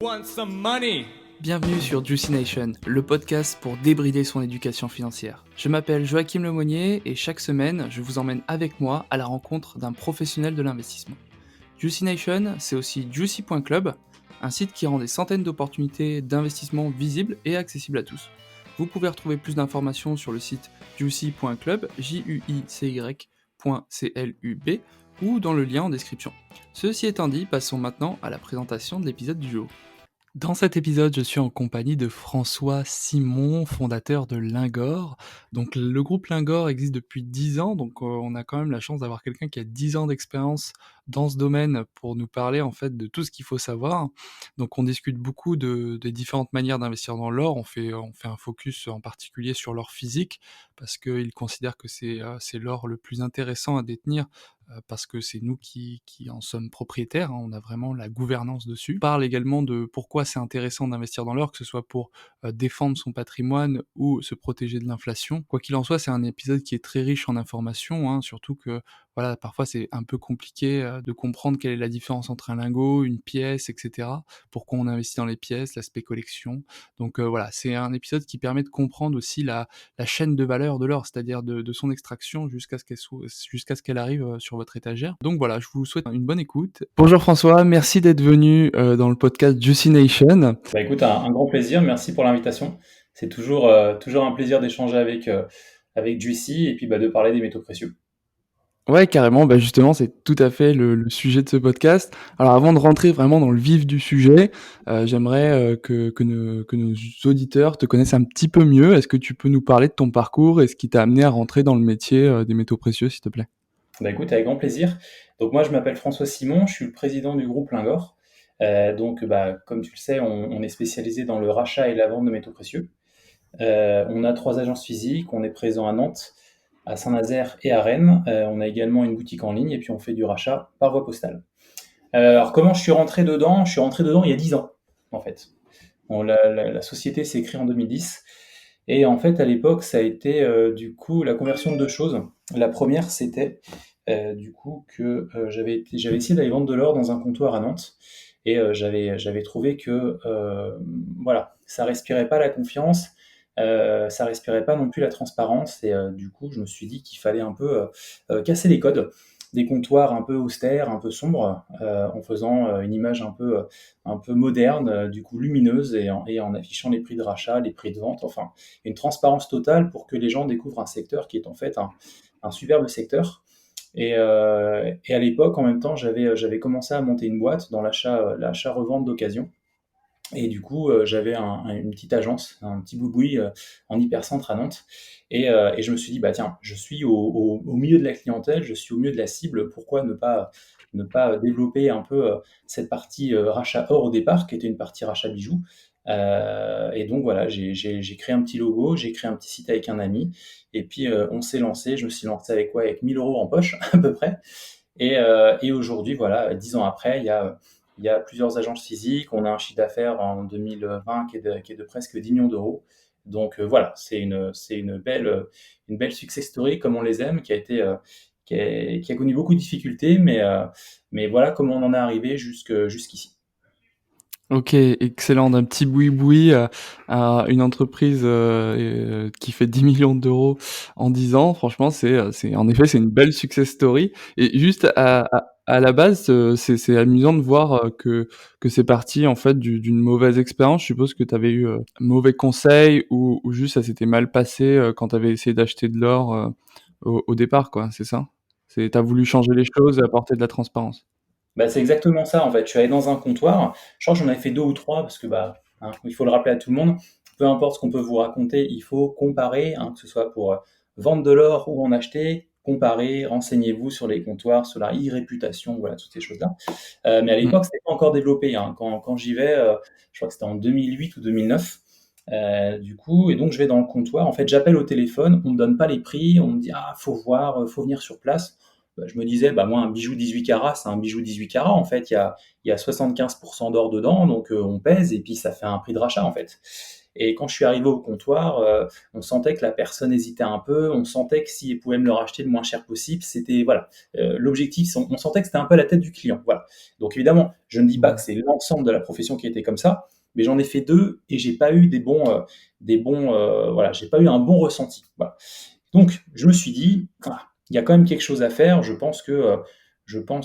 Want some money? Bienvenue sur Juicy Nation, le podcast pour débrider son éducation financière. Je m'appelle Joachim Lemonnier et chaque semaine, je vous emmène avec moi à la rencontre d'un professionnel de l'investissement. Juicy Nation, c'est aussi Juicy.club, un site qui rend des centaines d'opportunités d'investissement visibles et accessibles à tous. Vous pouvez retrouver plus d'informations sur le site juicy.club, juicy.club, ou dans le lien en description. Ceci étant dit, passons maintenant à la présentation de l'épisode du jour. Dans cet épisode, je suis en compagnie de François Simon, fondateur de Lingor. Donc le groupe Lingor existe depuis 10 ans, donc on a quand même la chance d'avoir quelqu'un qui a 10 ans d'expérience dans ce domaine pour nous parler en fait de tout ce qu'il faut savoir. Donc on discute beaucoup des différentes manières d'investir dans l'or. On fait un focus en particulier sur l'or physique parce qu'il considère que c'est l'or le plus intéressant à détenir parce que c'est nous qui en sommes propriétaires, hein, on a vraiment la gouvernance dessus. On parle également de pourquoi c'est intéressant d'investir dans l'or, que ce soit pour défendre son patrimoine ou se protéger de l'inflation. Quoi qu'il en soit, c'est un épisode qui est très riche en informations, hein, surtout que voilà, parfois c'est un peu compliqué de comprendre quelle est la différence entre un lingot, une pièce, etc. Pourquoi on investit dans les pièces, l'aspect collection. Donc voilà, c'est un épisode qui permet de comprendre aussi la chaîne de valeur de l'or, c'est-à-dire de son extraction jusqu'à ce qu'elle arrive sur votre étagère. Donc voilà, je vous souhaite une bonne écoute. Bonjour François, merci d'être venu dans le podcast Juicy Nation. Bah écoute, un grand plaisir, merci pour l'invitation. C'est toujours un plaisir d'échanger avec Juicy et puis de parler des métaux précieux. Ouais, carrément, justement, c'est tout à fait le sujet de ce podcast. Alors avant de rentrer vraiment dans le vif du sujet, j'aimerais que nos auditeurs te connaissent un petit peu mieux. Est-ce que tu peux nous parler de ton parcours et ce qui t'a amené à rentrer dans le métier des métaux précieux, s'il te plaît? Bah écoute, avec grand plaisir. Donc moi, je m'appelle François Simon, je suis le président du groupe Lingor. Comme tu le sais, on est spécialisé dans le rachat et la vente de métaux précieux. On a 3 agences physiques, on est présent à Nantes, à Saint-Nazaire et à Rennes. On a également une boutique en ligne et puis on fait du rachat par voie postale. Alors comment je suis rentré dedans? Je suis rentré dedans il y a 10 ans, en fait. Bon, la société s'est créée en 2010 et en fait, à l'époque, ça a été, du coup, la conversion de 2 choses. La première, c'était, du coup, que, j'avais essayé d'aller vendre de l'or dans un comptoir à Nantes et j'avais trouvé que, voilà, ça respirait pas la confiance, ça respirait pas non plus la transparence et du coup, je me suis dit qu'il fallait un peu, casser les codes des comptoirs un peu austères, un peu sombres, en faisant, une image un peu moderne, du coup lumineuse et en affichant les prix de rachat, les prix de vente, enfin une transparence totale pour que les gens découvrent un secteur qui est en fait un superbe secteur. Et à l'époque, en même temps, j'avais commencé à monter une boîte dans l'achat-revente d'occasion. Et du coup, j'avais une petite agence, un petit boui-boui en hypercentre à Nantes. Et je me suis dit, bah tiens, je suis au milieu de la clientèle, je suis au milieu de la cible, pourquoi ne pas développer un peu cette partie rachat or au départ, qui était une partie rachat bijoux. Et donc voilà, j'ai créé un petit logo, j'ai créé un petit site avec un ami, et puis on s'est lancé, je me suis lancé avec quoi? Avec 1 000 € en poche à peu près. Et aujourd'hui, voilà, 10 ans après, il y a plusieurs agences physiques. On a un chiffre d'affaires en 2020 qui est de presque 10 millions d'euros. Donc voilà, c'est une belle success story comme on les aime, qui a connu beaucoup de difficultés, mais voilà comment on en est arrivé jusqu'ici. Ok, excellent. D'un petit boui-boui à une entreprise qui fait 10 millions d'euros en 10 ans. Franchement, en effet, c'est une belle success story. Et juste à la base, c'est amusant de voir que c'est parti en fait d'une mauvaise expérience. Je suppose que tu avais eu mauvais conseil ou juste ça s'était mal passé quand tu avais essayé d'acheter de l'or au départ, quoi. C'est ça? T'as voulu changer les choses et apporter de la transparence. Bah, c'est exactement ça, en fait. Je suis allé dans un comptoir. Je crois que j'en avais fait 2 ou 3 parce que, hein, il faut le rappeler à tout le monde, peu importe ce qu'on peut vous raconter, il faut comparer, hein, que ce soit pour, vendre de l'or ou en acheter, comparer, renseignez-vous sur les comptoirs, sur la e-réputation, voilà, toutes ces choses-là. Mais à Mm. l'époque, c'était pas encore développé, hein. Quand j'y vais, je crois que c'était en 2008 ou 2009, du coup et donc je vais dans le comptoir. En fait, j'appelle au téléphone, on me donne pas les prix, on me dit: «Ah, faut voir, faut venir sur place». je me disais, bah, moi, un bijou 18 carats, c'est un bijou 18 carats. En fait, il y a 75% d'or dedans, donc on pèse et puis ça fait un prix de rachat, en fait. Et quand je suis arrivé au comptoir, on sentait que la personne hésitait un peu, on sentait que s'il pouvait me le racheter le moins cher possible, c'était voilà, l'objectif, on sentait que c'était un peu la tête du client. Voilà. Donc évidemment, je ne dis pas que c'est l'ensemble de la profession qui était comme ça, mais j'en ai fait deux et j'ai pas eu voilà, j'ai pas eu un bon ressenti. Voilà. Donc, je me suis dit, ah, il y a quand même quelque chose à faire. Je pense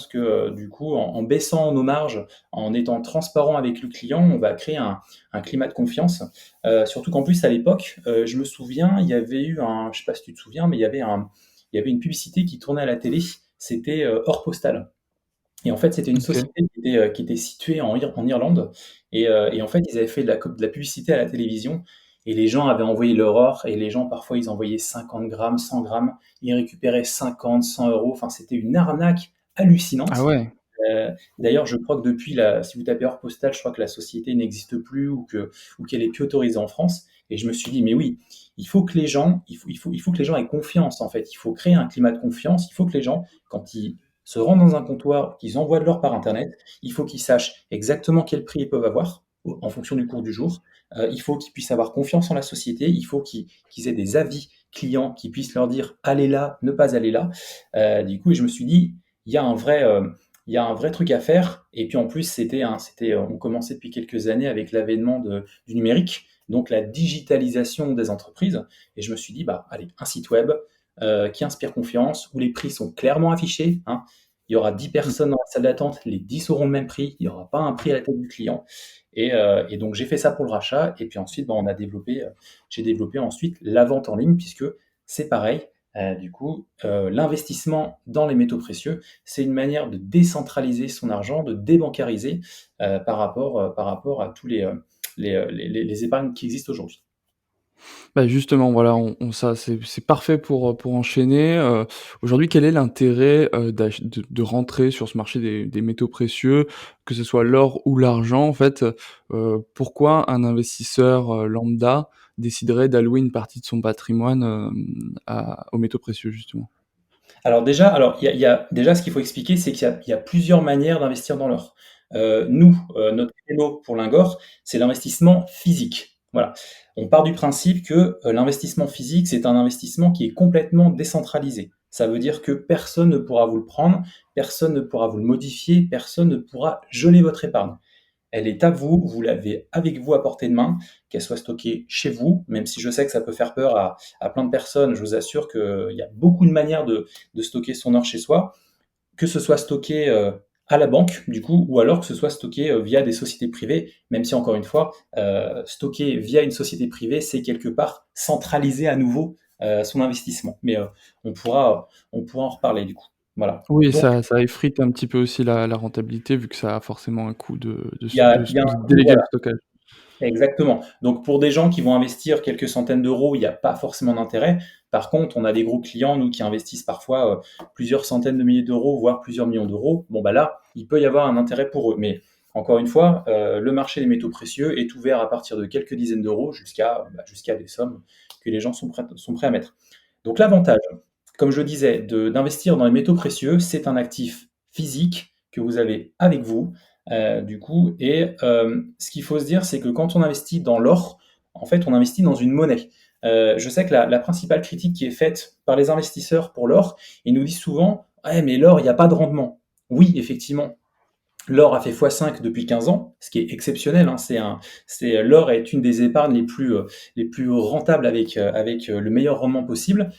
que du coup, en baissant nos marges, en étant transparent avec le client, on va créer un climat de confiance. Surtout qu'en plus, à l'époque, je me souviens, il y avait eu je sais pas si tu te souviens, mais il y avait une publicité qui tournait à la télé. C'était Hors Postal. Et en fait, c'était une OK. société qui était située en Irlande. Et en fait, ils avaient fait de la publicité à la télévision. Et les gens avaient envoyé leur or. Et les gens, parfois, ils envoyaient 50 grammes, 100 grammes. Ils récupéraient 50, 100 euros. Enfin, c'était une arnaque Ah hallucinante. ouais. D'ailleurs, je crois que depuis, si vous tapez hors postal, je crois que la société n'existe plus ou qu'elle est plus autorisée en France. Et je me suis dit, mais oui, il faut que les gens aient confiance, en fait. Il faut créer un climat de confiance. Il faut que les gens, quand ils se rendent dans un comptoir, qu'ils envoient de l'or par Internet, il faut qu'ils sachent exactement quel prix ils peuvent avoir en fonction du cours du jour. Il faut qu'ils puissent avoir confiance en la société. Il faut qu'ils aient des avis clients qui puissent leur dire allez là, ne pas aller là. Du coup, je me suis dit, il y a un vrai, il y a un vrai truc à faire. Et puis en plus, on commençait depuis quelques années avec l'avènement du numérique, donc la digitalisation des entreprises. Et je me suis dit, bah, allez, un site web qui inspire confiance, où les prix sont clairement affichés, hein. Il y aura 10 Mmh. personnes dans la salle d'attente, les 10 auront le même prix, il n'y aura pas un prix à la tête du client. Et donc j'ai fait ça pour le rachat, et puis ensuite bah, j'ai développé ensuite la vente en ligne, puisque c'est pareil. Du coup, l'investissement dans les métaux précieux, c'est une manière de décentraliser son argent, de débancariser par rapport à tous les épargnes qui existent aujourd'hui. Bah, justement, voilà, on ça c'est parfait pour enchaîner, aujourd'hui, quel est l'intérêt, de rentrer sur ce marché des métaux précieux, que ce soit l'or ou l'argent, en fait? Pourquoi un investisseur, lambda déciderait d'allouer une partie de son patrimoine, à aux métaux précieux, justement? Alors déjà ce qu'il faut expliquer, c'est qu'il y a plusieurs manières d'investir dans l'or. Nous, notre créneau pour Lingor, c'est l'investissement physique. Voilà. On part du principe que, l'investissement physique, c'est un investissement qui est complètement décentralisé. Ça veut dire que personne ne pourra vous le prendre, personne ne pourra vous le modifier, personne ne pourra geler votre épargne. Elle est à vous, vous l'avez avec vous à portée de main, qu'elle soit stockée chez vous, même si je sais que ça peut faire peur à plein de personnes, je vous assure qu'il y a beaucoup de manières de stocker son or chez soi, que ce soit stocké à la banque, du coup, ou alors que ce soit stocké via des sociétés privées, même si encore une fois, stocké via une société privée, c'est quelque part centraliser à nouveau son investissement. Mais on pourra en reparler du coup. Voilà. Oui, Donc, ça effrite un petit peu aussi la rentabilité vu que ça a forcément un coût il y a, il y a un de coût, déléguer le voilà. stockage. Exactement. Donc pour des gens qui vont investir quelques centaines d'euros, il n'y a pas forcément d'intérêt. Par contre, on a des gros clients, nous, qui investissent parfois plusieurs centaines de milliers d'euros, voire plusieurs millions d'euros. Bon, bah là, il peut y avoir un intérêt pour eux. Mais encore une fois, le marché des métaux précieux est ouvert à partir de quelques dizaines d'euros jusqu'à des sommes que les gens sont prêts à mettre. Donc l'avantage, comme je disais, d'investir dans les métaux précieux, c'est un actif physique que vous avez avec vous, du coup. Et ce qu'il faut se dire, c'est que quand on investit dans l'or, en fait, on investit dans une monnaie. Je sais que la principale critique qui est faite par les investisseurs pour l'or, ils nous disent souvent, ouais, mais l'or, il n'y a pas de rendement. Oui, effectivement, l'or a fait x5 depuis 15 ans, ce qui est exceptionnel, hein. L'or est une des épargnes les plus rentables avec le meilleur rendement possible,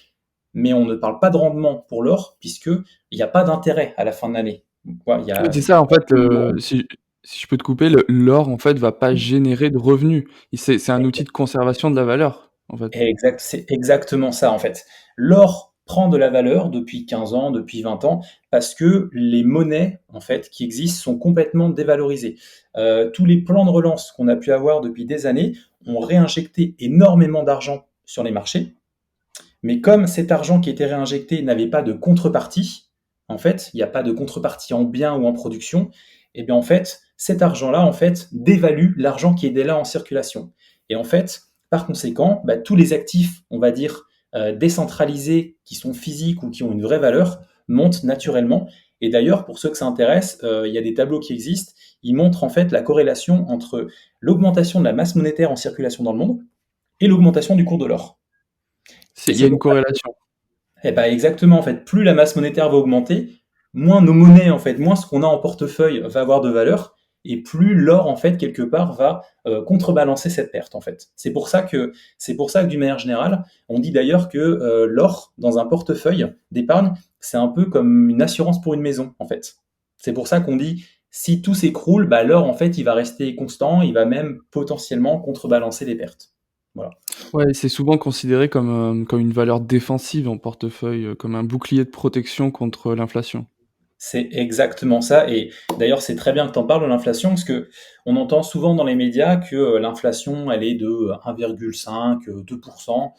mais on ne parle pas de rendement pour l'or, puisqu'il n'y a pas d'intérêt à la fin de l'année. Voilà, Oui, c'est ça, en fait, l'euro. si je peux te couper, l'or, en fait, va pas générer de revenus. C'est un outil de conservation de la valeur, en fait. Exact, c'est exactement ça en fait. L'or prend de la valeur depuis 15 ans, depuis 20 ans, parce que les monnaies en fait qui existent sont complètement dévalorisées. Tous les plans de relance qu'on a pu avoir depuis des années ont réinjecté énormément d'argent sur les marchés, mais comme cet argent qui était réinjecté n'avait pas de contrepartie, en fait, il n'y a pas de contrepartie en biens ou en production, et bien en fait, cet argent-là, en fait, dévalue l'argent qui est déjà en circulation. Et en fait, par conséquent, bah, tous les actifs, on va dire, décentralisés, qui sont physiques ou qui ont une vraie valeur, monte naturellement. Et d'ailleurs, pour ceux que ça intéresse, il y a des tableaux qui existent. Ils montrent en fait la corrélation entre l'augmentation de la masse monétaire en circulation dans le monde et l'augmentation du cours de l'or. Et Il y a c'est une pour ça corrélation. eh ben exactement, en fait, plus la masse monétaire va augmenter, moins nos monnaies, en fait, moins ce qu'on a en portefeuille va avoir de valeur, et plus l'or, en fait, quelque part, va contrebalancer cette perte, en fait. C'est pour ça que d'une manière générale, on dit d'ailleurs que l'or dans un portefeuille d'épargne, c'est un peu comme une assurance pour une maison, en fait. C'est pour ça qu'on dit si tout s'écroule, bah, l'or, en fait, il va rester constant, il va même potentiellement contrebalancer les pertes. Voilà. Ouais, c'est souvent considéré comme une valeur défensive en portefeuille, comme un bouclier de protection contre l'inflation. C'est exactement ça. Et d'ailleurs, c'est très bien que tu en parles de l'inflation, parce que on entend souvent dans les médias que l'inflation, elle est de 1,5, 2%,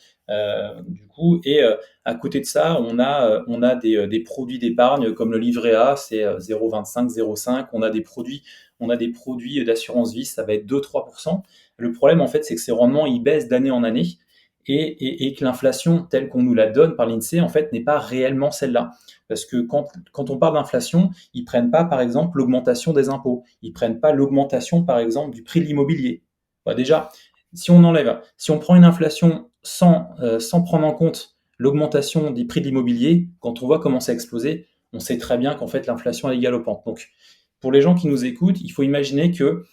du coup. Et à côté de ça, on a des produits d'épargne comme le livret A, c'est 0,25, 0,5. On a des produits d'assurance vie, ça va être 2-3%. Le problème, en fait, c'est que ces rendements, ils baissent d'année en année. Et que l'inflation telle qu'on nous la donne par l'INSEE, en fait, n'est pas réellement celle-là. Parce que quand on parle d'inflation, ils prennent pas, par exemple, l'augmentation des impôts. Ils prennent pas l'augmentation, par exemple, du prix de l'immobilier. Bah, déjà, si on prend une inflation sans prendre en compte l'augmentation des prix de l'immobilier, quand on voit comment ça a explosé, on sait très bien qu'en fait, l'inflation est galopante. Donc, pour les gens qui nous écoutent, il faut imaginer que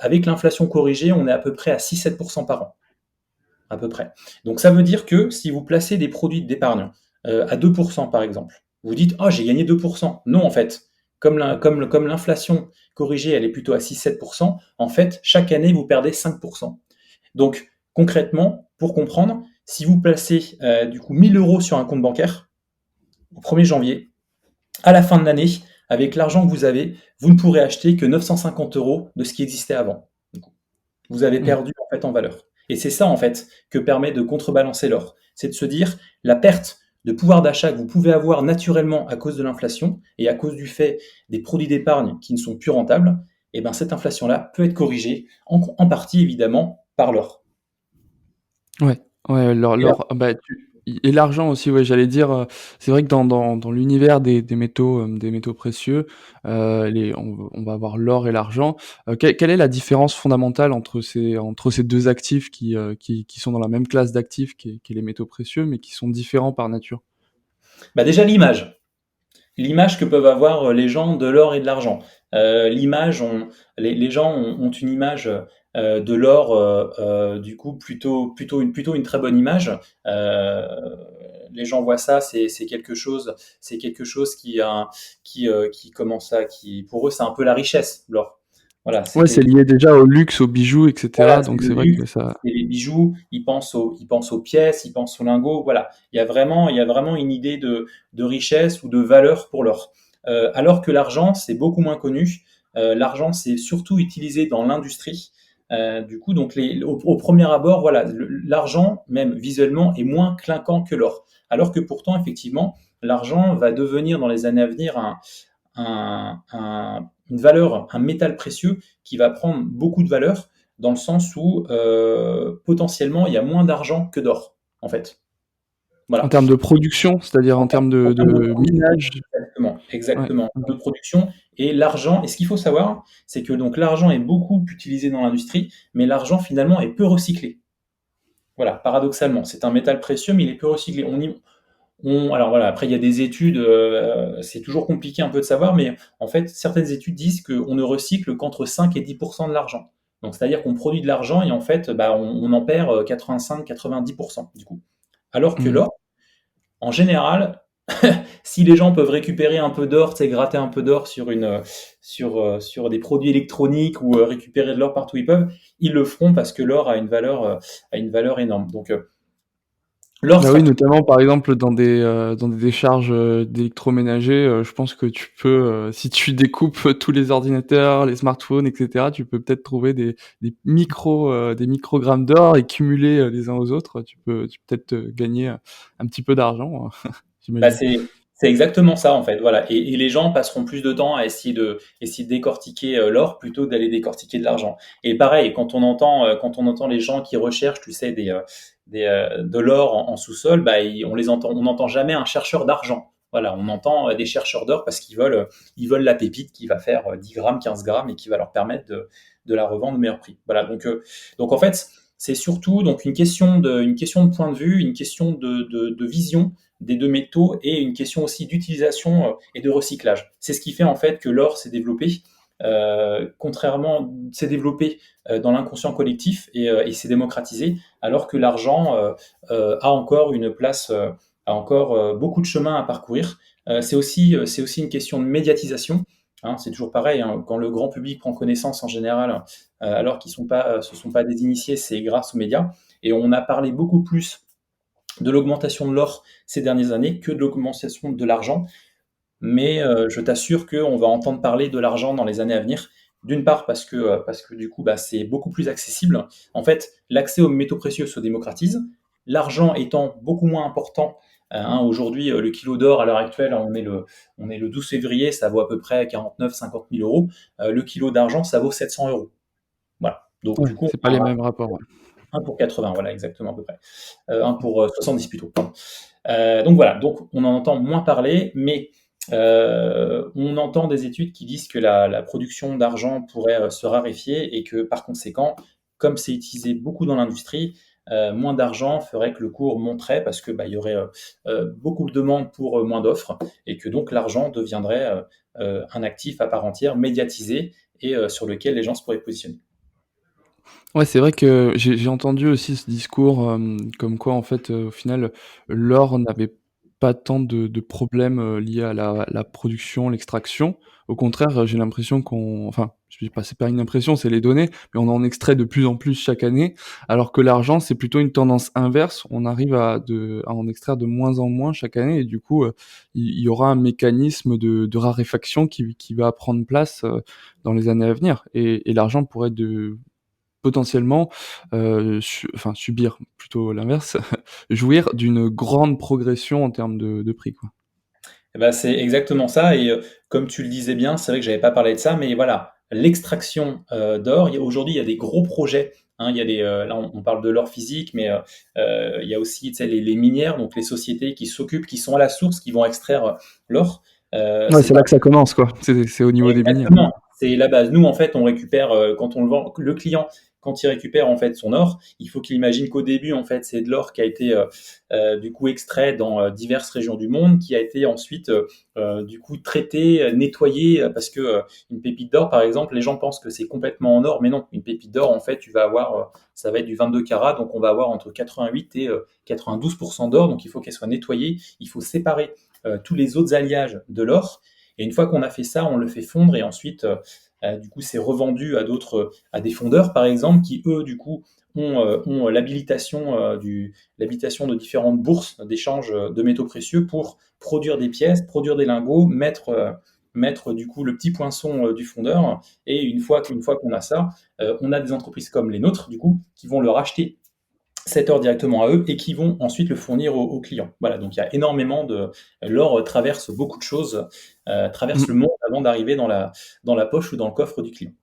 avec l'inflation corrigée, on est à peu près à 6-7% par an à peu près. Donc ça veut dire que si vous placez des produits d'épargne à 2% par exemple, vous dites oh j'ai gagné 2%. Non en fait, comme l'inflation corrigée elle est plutôt à 6-7%, en fait chaque année vous perdez 5%. Donc concrètement, pour comprendre, si vous placez du coup 1000 euros sur un compte bancaire au 1er janvier, à la fin de l'année, avec l'argent que vous avez, vous ne pourrez acheter que 950 euros de ce qui existait avant. Vous avez Mmh. perdu en fait en valeur. Et c'est ça en fait que permet de contrebalancer l'or. C'est de se dire la perte de pouvoir d'achat que vous pouvez avoir naturellement à cause de l'inflation et à cause du fait des produits d'épargne qui ne sont plus rentables, et ben cette inflation-là peut être corrigée en partie évidemment par l'or. Ouais, ouais, Et là, bah, tu et l'argent aussi, ouais, j'allais dire, c'est vrai que dans l'univers des métaux précieux, on va avoir l'or et l'argent. Quelle est la différence fondamentale entre ces 2 actifs qui sont dans la même classe d'actifs qu'est les métaux précieux, mais qui sont différents par nature? bah déjà l'image que peuvent avoir les gens de l'or et de l'argent. L'image, les gens ont une image de l'or, du coup, plutôt une très bonne image. Euh, les gens voient ça, c'est quelque chose qui commence ça, qui pour eux c'est un peu la richesse, l'or. Voilà, Ouais, c'est lié déjà au luxe, aux bijoux et voilà, cetera, c'est donc le c'est vrai luxe, que ça. c'est les bijoux, ils pensent aux pièces, ils pensent aux lingots, voilà. Il y a vraiment une idée de richesse ou de valeur pour l'or. Alors que l'argent, c'est beaucoup moins connu. L'argent, c'est surtout utilisé dans l'industrie. Du coup, donc au premier abord, voilà, l'argent, même visuellement, est moins clinquant que l'or. Alors que pourtant, effectivement, l'argent va devenir dans les années à venir une valeur, un métal précieux qui va prendre beaucoup de valeur dans le sens où potentiellement il y a moins d'argent que d'or, en fait. En Voilà. termes de production, c'est-à-dire en termes En termes de de production, minage? exactement, Ouais, exactement. En OK. termes de production et l'argent. Et ce qu'il faut savoir, c'est que donc l'argent est beaucoup utilisé dans l'industrie, mais l'argent finalement est peu recyclé. Voilà, paradoxalement, c'est un métal précieux, mais il est peu recyclé. Alors voilà, après il y a des études, c'est toujours compliqué un peu de savoir, mais en fait certaines études disent qu'on ne recycle qu'entre 5 et 10% de l'argent. Donc c'est-à-dire qu'on produit de l'argent et en fait bah, on en perd 85-90% du coup. Alors que Mmh. l'or, en général, si les gens peuvent récupérer un peu d'or, tu sais, gratter un peu d'or sur des produits électroniques ou récupérer de l'or partout où ils peuvent, ils le feront parce que l'or a une valeur énorme. Donc l'or Bah sera oui, notamment par exemple dans des décharges, d'électroménager, je pense que tu peux, si tu découpes tous les ordinateurs, les smartphones et cetera, tu peux peut-être trouver des microgrammes d'or et cumuler, les uns aux autres. Tu peux peut-être, gagner, un petit peu d'argent, Bah, j'imagine. c'est exactement ça en fait, voilà. Et les gens passeront plus de temps à essayer de décortiquer l'or plutôt que d'aller décortiquer de l'argent. Et pareil, quand on entend les gens qui recherchent, tu sais, de l'or en sous-sol, bah, on n'entend jamais un chercheur d'argent. Voilà, on entend des chercheurs d'or parce qu'ils veulent la pépite qui va faire 10 grammes, 15 grammes et qui va leur permettre de la revendre au meilleur prix. Voilà, donc en fait, c'est surtout donc une question de point de vue, une question de vision des deux métaux et une question aussi d'utilisation et de recyclage. C'est ce qui fait en fait que l'or s'est développé, s'est développé dans l'inconscient collectif et s'est démocratisé, alors que l'argent a encore une place, a encore beaucoup de chemin à parcourir. C'est aussi une question de médiatisation. Hein, c'est toujours pareil, hein, quand le grand public prend connaissance en général, alors qu'ils ce sont pas des initiés, c'est grâce aux médias. Et on a parlé beaucoup plus de l'augmentation de l'or ces dernières années que de l'augmentation de l'argent. Mais je t'assure qu'on va entendre parler de l'argent dans les années à venir. D'une part parce que du coup, bah, c'est beaucoup plus accessible. En fait, l'accès aux métaux précieux se démocratise. L'argent étant beaucoup moins important, hein, aujourd'hui, le kilo d'or à l'heure actuelle, on est le 12 février, ça vaut à peu près 49-50 000 euros. Le kilo d'argent, ça vaut 700 euros. Voilà. Donc Ouais, du coup, c'est pas on les a mêmes rapports, ouais. 1 pour 80, voilà, exactement à peu près. 1 pour 70 plutôt. Pardon. Donc voilà, donc on en entend moins parler, mais on entend des études qui disent que la production d'argent pourrait se raréfier et que par conséquent, comme c'est utilisé beaucoup dans l'industrie, moins d'argent ferait que le cours monterait parce que bah, il y aurait beaucoup de demandes pour moins d'offres et que donc l'argent deviendrait un actif à part entière, médiatisé et sur lequel les gens se pourraient positionner. Ouais, c'est vrai que j'ai entendu aussi ce discours, comme quoi en fait, au final, l'or n'avait pas tant de problèmes, liés à la production, l'extraction. Au contraire, j'ai l'impression qu'on enfin, je dis pas c'est pas une impression, c'est les données, mais on en extrait de plus en plus chaque année, alors que l'argent, c'est plutôt une tendance inverse. On arrive à en extraire de moins en moins chaque année et du coup, il y aura un mécanisme de raréfaction qui va prendre place, dans les années à venir et l'argent pourrait de potentiellement, subir plutôt l'inverse, jouir d'une grande progression en termes de prix, quoi. Eh ben, c'est exactement ça et comme tu le disais bien, c'est vrai que j'avais pas parlé de ça, mais voilà, l'extraction, d'or, aujourd'hui, il y a des gros projets, hein. Il y a là, on parle de l'or physique, mais il y a aussi, tu sais, les minières, donc les sociétés qui s'occupent, qui sont à la source, qui vont extraire, l'or. Ouais, C'est c'est là que ça commence, quoi. C'est au niveau des minières. Exactement, c'est la base. Nous, en fait, on récupère quand on le vend. Le client, quand il récupère en fait son or, il faut qu'il imagine qu'au début, en fait, c'est de l'or qui a été du coup extrait dans diverses régions du monde, qui a été ensuite du coup traité, nettoyé, parce que une pépite d'or, par exemple, les gens pensent que c'est complètement en or, mais non. Une pépite d'or, en fait, tu vas avoir, ça va être du 22 carats, donc on va avoir entre 88 et 92% d'or, donc il faut qu'elle soit nettoyée. Il faut séparer tous les autres alliages de l'or. Et une fois qu'on a fait ça, on le fait fondre et ensuite, du coup, c'est revendu à des fondeurs, par exemple, qui eux, du coup, ont l'habilitation de différentes bourses d'échange de métaux précieux pour produire des pièces, produire des lingots, mettre du coup le petit poinçon du fondeur. Et une fois qu'on a ça, on a des entreprises comme les nôtres, du coup, qui vont le racheter cette heure directement à eux et qui vont ensuite le fournir aux clients. Voilà, donc il y a énormément de l'or traverse beaucoup de choses, traverse le Mmh. monde avant d'arriver dans la poche ou dans le coffre du client.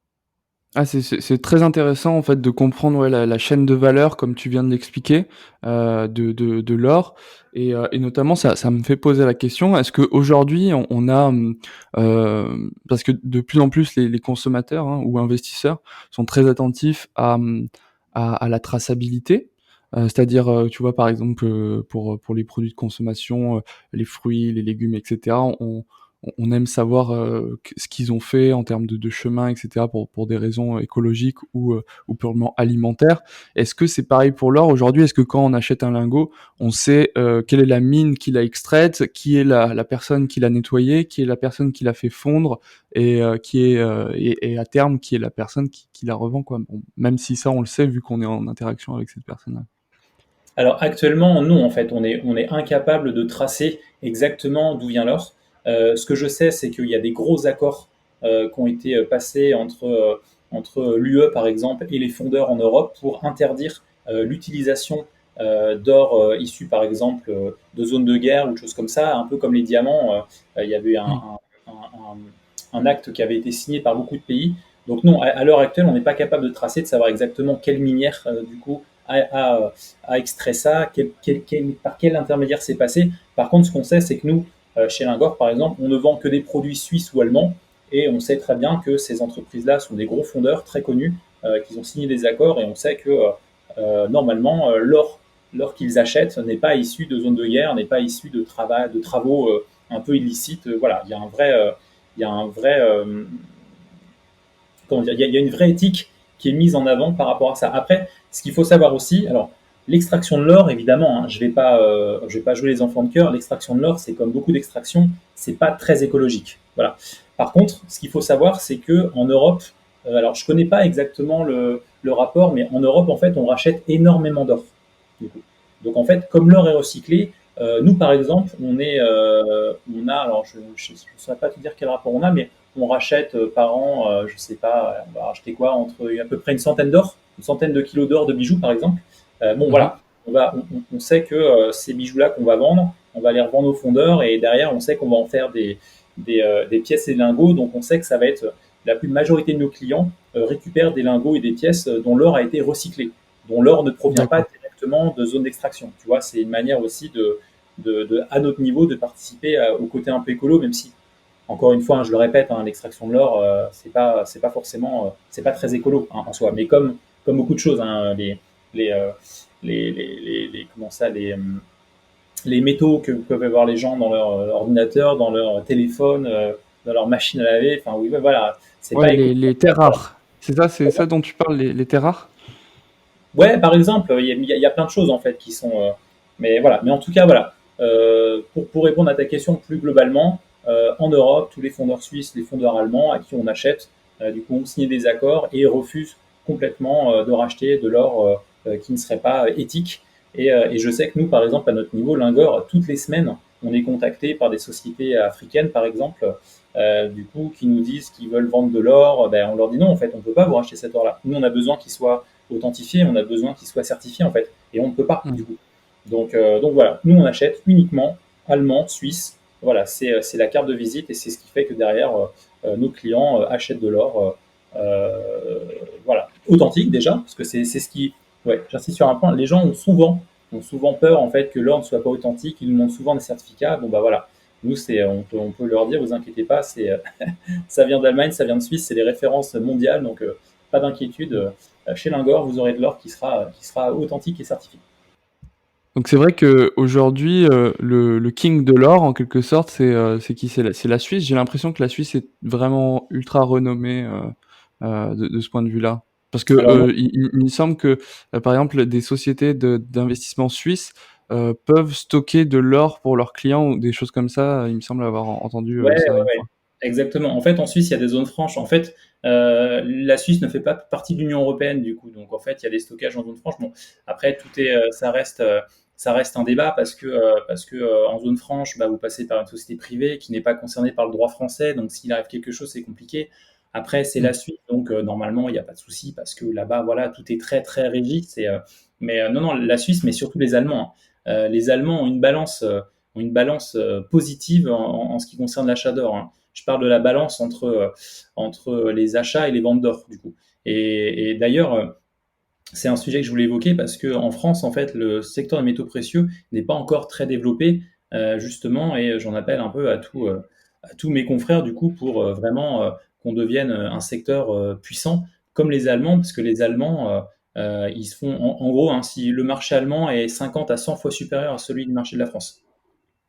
Ah, c'est très intéressant, en fait, de comprendre, ouais, la chaîne de valeur comme tu viens de l'expliquer, de l'or et notamment ça me fait poser la question, est-ce qu'aujourd'hui on a, parce que de plus en plus les consommateurs, hein, ou investisseurs sont très attentifs à la traçabilité, c'est-à-dire, tu vois, par exemple, pour les produits de consommation, les fruits, les légumes et cetera, on aime savoir, ce qu'ils ont fait en termes de chemin et cetera pour des raisons écologiques ou purement alimentaires. Est-ce que c'est pareil pour l'or aujourd'hui? Est-ce que quand on achète un lingot, on sait, quelle est la mine qui l'a extraite, qui est la personne qui l'a nettoyé, qui est la personne qui l'a fait fondre et à terme qui est la personne qui la revend, quoi? Bon, même si ça on le sait vu qu'on est en interaction avec cette personne-là. Alors actuellement, non, en fait, on est incapable de tracer exactement d'où vient l'or. Ce que je sais, c'est qu'il y a des gros accords qui ont été passés entre l'UE, par exemple, et les fondeurs en Europe pour interdire l'utilisation d'or issu, par exemple, de zones de guerre ou de choses comme ça, un peu comme les diamants. Il y avait eu Mmh. un acte qui avait été signé par beaucoup de pays. Donc non, à l'heure actuelle, on n'est pas capable de tracer, de savoir exactement quelle minière, du coup, a extrait ça, par quel intermédiaire c'est passé. Par contre, ce qu'on sait, c'est que nous, chez Lingor, par exemple, on ne vend que des produits suisses ou allemands, et on sait très bien que ces entreprises-là sont des gros fondeurs très connus, qui ont signé des accords, et on sait que normalement, l'or qu'ils achètent n'est pas issu de zones de guerre, n'est pas issu de travaux un peu illicites. Voilà, il y a un vrai comment dire, il y a une vraie éthique qui est mise en avant par rapport à ça. Après, ce qu'il faut savoir aussi, alors l'extraction de l'or, évidemment, hein, je vais pas jouer les enfants de cœur. L'extraction de l'or, c'est comme beaucoup d'extractions, c'est pas très écologique. Voilà. Par contre, ce qu'il faut savoir, c'est que en Europe, alors je connais pas exactement le rapport, mais en Europe, en fait, on rachète énormément d'or. Du coup. Donc en fait, comme l'or est recyclé, nous par exemple, on a, alors je ne saurais pas te dire quel rapport on a, mais on rachète par an, je sais pas, on va racheter quoi, entre à peu près une centaine d'or, une centaine de kilos d'or de bijoux par exemple. Bon Mhm. voilà, on sait que ces bijoux-là qu'on va vendre, on va les revendre aux fondeurs et derrière on sait qu'on va en faire des pièces et des lingots, donc on sait que ça va être la plus majorité de nos clients récupèrent des lingots et des pièces dont l'or a été recyclé, dont l'or ne provient pas D'accord. directement de zones d'extraction. Tu vois, c'est une manière aussi à notre niveau de participer au côté un peu écolo, même si encore une fois, hein, je le répète, hein, l'extraction de l'or, c'est pas forcément, c'est pas très écolo hein, en soi. Mais comme beaucoup de choses, hein, les, euh, comment ça, les métaux que peuvent avoir les gens dans leur ordinateur, dans leur téléphone, dans leur machine à laver. Enfin oui, voilà, c'est Ouais, pas écolo. les terres rares. C'est ça dont tu parles, les terres rares? Ouais, par exemple, il y a plein de choses en fait qui sont. Mais voilà. Mais en tout cas, voilà. Pour répondre à ta question plus globalement, en Europe, tous les fondeurs suisses, les fondeurs allemands à qui on achète, du coup, ont signé des accords et refusent complètement de racheter de l'or qui ne serait pas éthique. Et je sais que nous, par exemple, à notre niveau, Lingor, toutes les semaines, on est contacté par des sociétés africaines, par exemple, du coup, qui nous disent qu'ils veulent vendre de l'or. Ben, on leur dit non, en fait, on ne peut pas vous racheter cet or-là. Nous, on a besoin qu'il soit authentifié, on a besoin qu'il soit certifié en fait, et on ne peut pas du Mhm. coup. Donc voilà, nous on achète uniquement allemand, suisse. Voilà, c'est la carte de visite et c'est ce qui fait que derrière nos clients achètent de l'or, voilà, authentique déjà, parce que c'est ce qui, ouais, j'insiste sur un point, les gens ont souvent peur en fait que l'or ne soit pas authentique, ils nous demandent souvent des certificats. Bon bah voilà, nous on peut leur dire, vous inquiétez pas, ça vient d'Allemagne, ça vient de Suisse, c'est des références mondiales, donc pas d'inquiétude. Chez Lingor, vous aurez de l'or qui sera authentique et certifié. Donc c'est vrai qu'aujourd'hui, le king de l'or, en quelque sorte, c'est qui? C'est la Suisse. J'ai l'impression que la Suisse est vraiment ultra renommée de ce point de vue-là. Parce que Alors, il me semble que, par exemple, des sociétés d'investissement suisses peuvent stocker de l'or pour leurs clients ou des choses comme ça. Il me semble avoir entendu ouais, ça ouais, une ouais, fois. exactement. En fait, en Suisse, il y a des zones franches. En fait, la Suisse ne fait pas partie de l'Union européenne, du coup. Donc, en fait, il y a des stockages en zone franche. Bon, après, ça reste un débat parce que en zone franche, bah, vous passez par une société privée qui n'est pas concernée par le droit français. Donc, s'il arrive quelque chose, c'est compliqué. Après, c'est Mm. la Suisse, donc normalement, il n'y a pas de souci parce que là-bas, voilà, tout est très, très rigide. Mais non, non, la Suisse, mais surtout les Allemands, hein. Les Allemands ont une balance positive en ce qui concerne l'achat d'or, hein. Je parle de la balance entre les achats et les ventes d'or, du coup. Et d'ailleurs, c'est un sujet que je voulais évoquer parce que en France, en fait, le secteur des métaux précieux n'est pas encore très développé, justement, et j'en appelle un peu à tous mes confrères, du coup, pour vraiment qu'on devienne un secteur puissant comme les Allemands, parce que les Allemands, ils se font, en gros, hein, si le marché allemand est 50 à 100 fois supérieur à celui du marché de la France.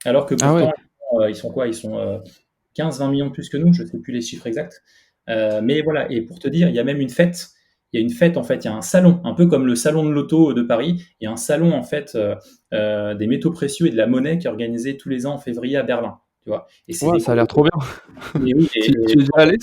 Alors que Ah ouais. pourtant, ils sont quoi? Ils sont 15-20 millions de plus que nous, je ne sais plus les chiffres exacts. Mais voilà, et pour te dire, il y a même une fête. Il y a une fête, en fait, il y a un salon, un peu comme le salon de l'auto de Paris. Il y a un salon, en fait, des métaux précieux et de la monnaie qui est organisé tous les ans en février à Berlin. Tu vois? Et c'est Ouais, des ça a gros. l'air trop bien. Et oui, Tu es déjà allé?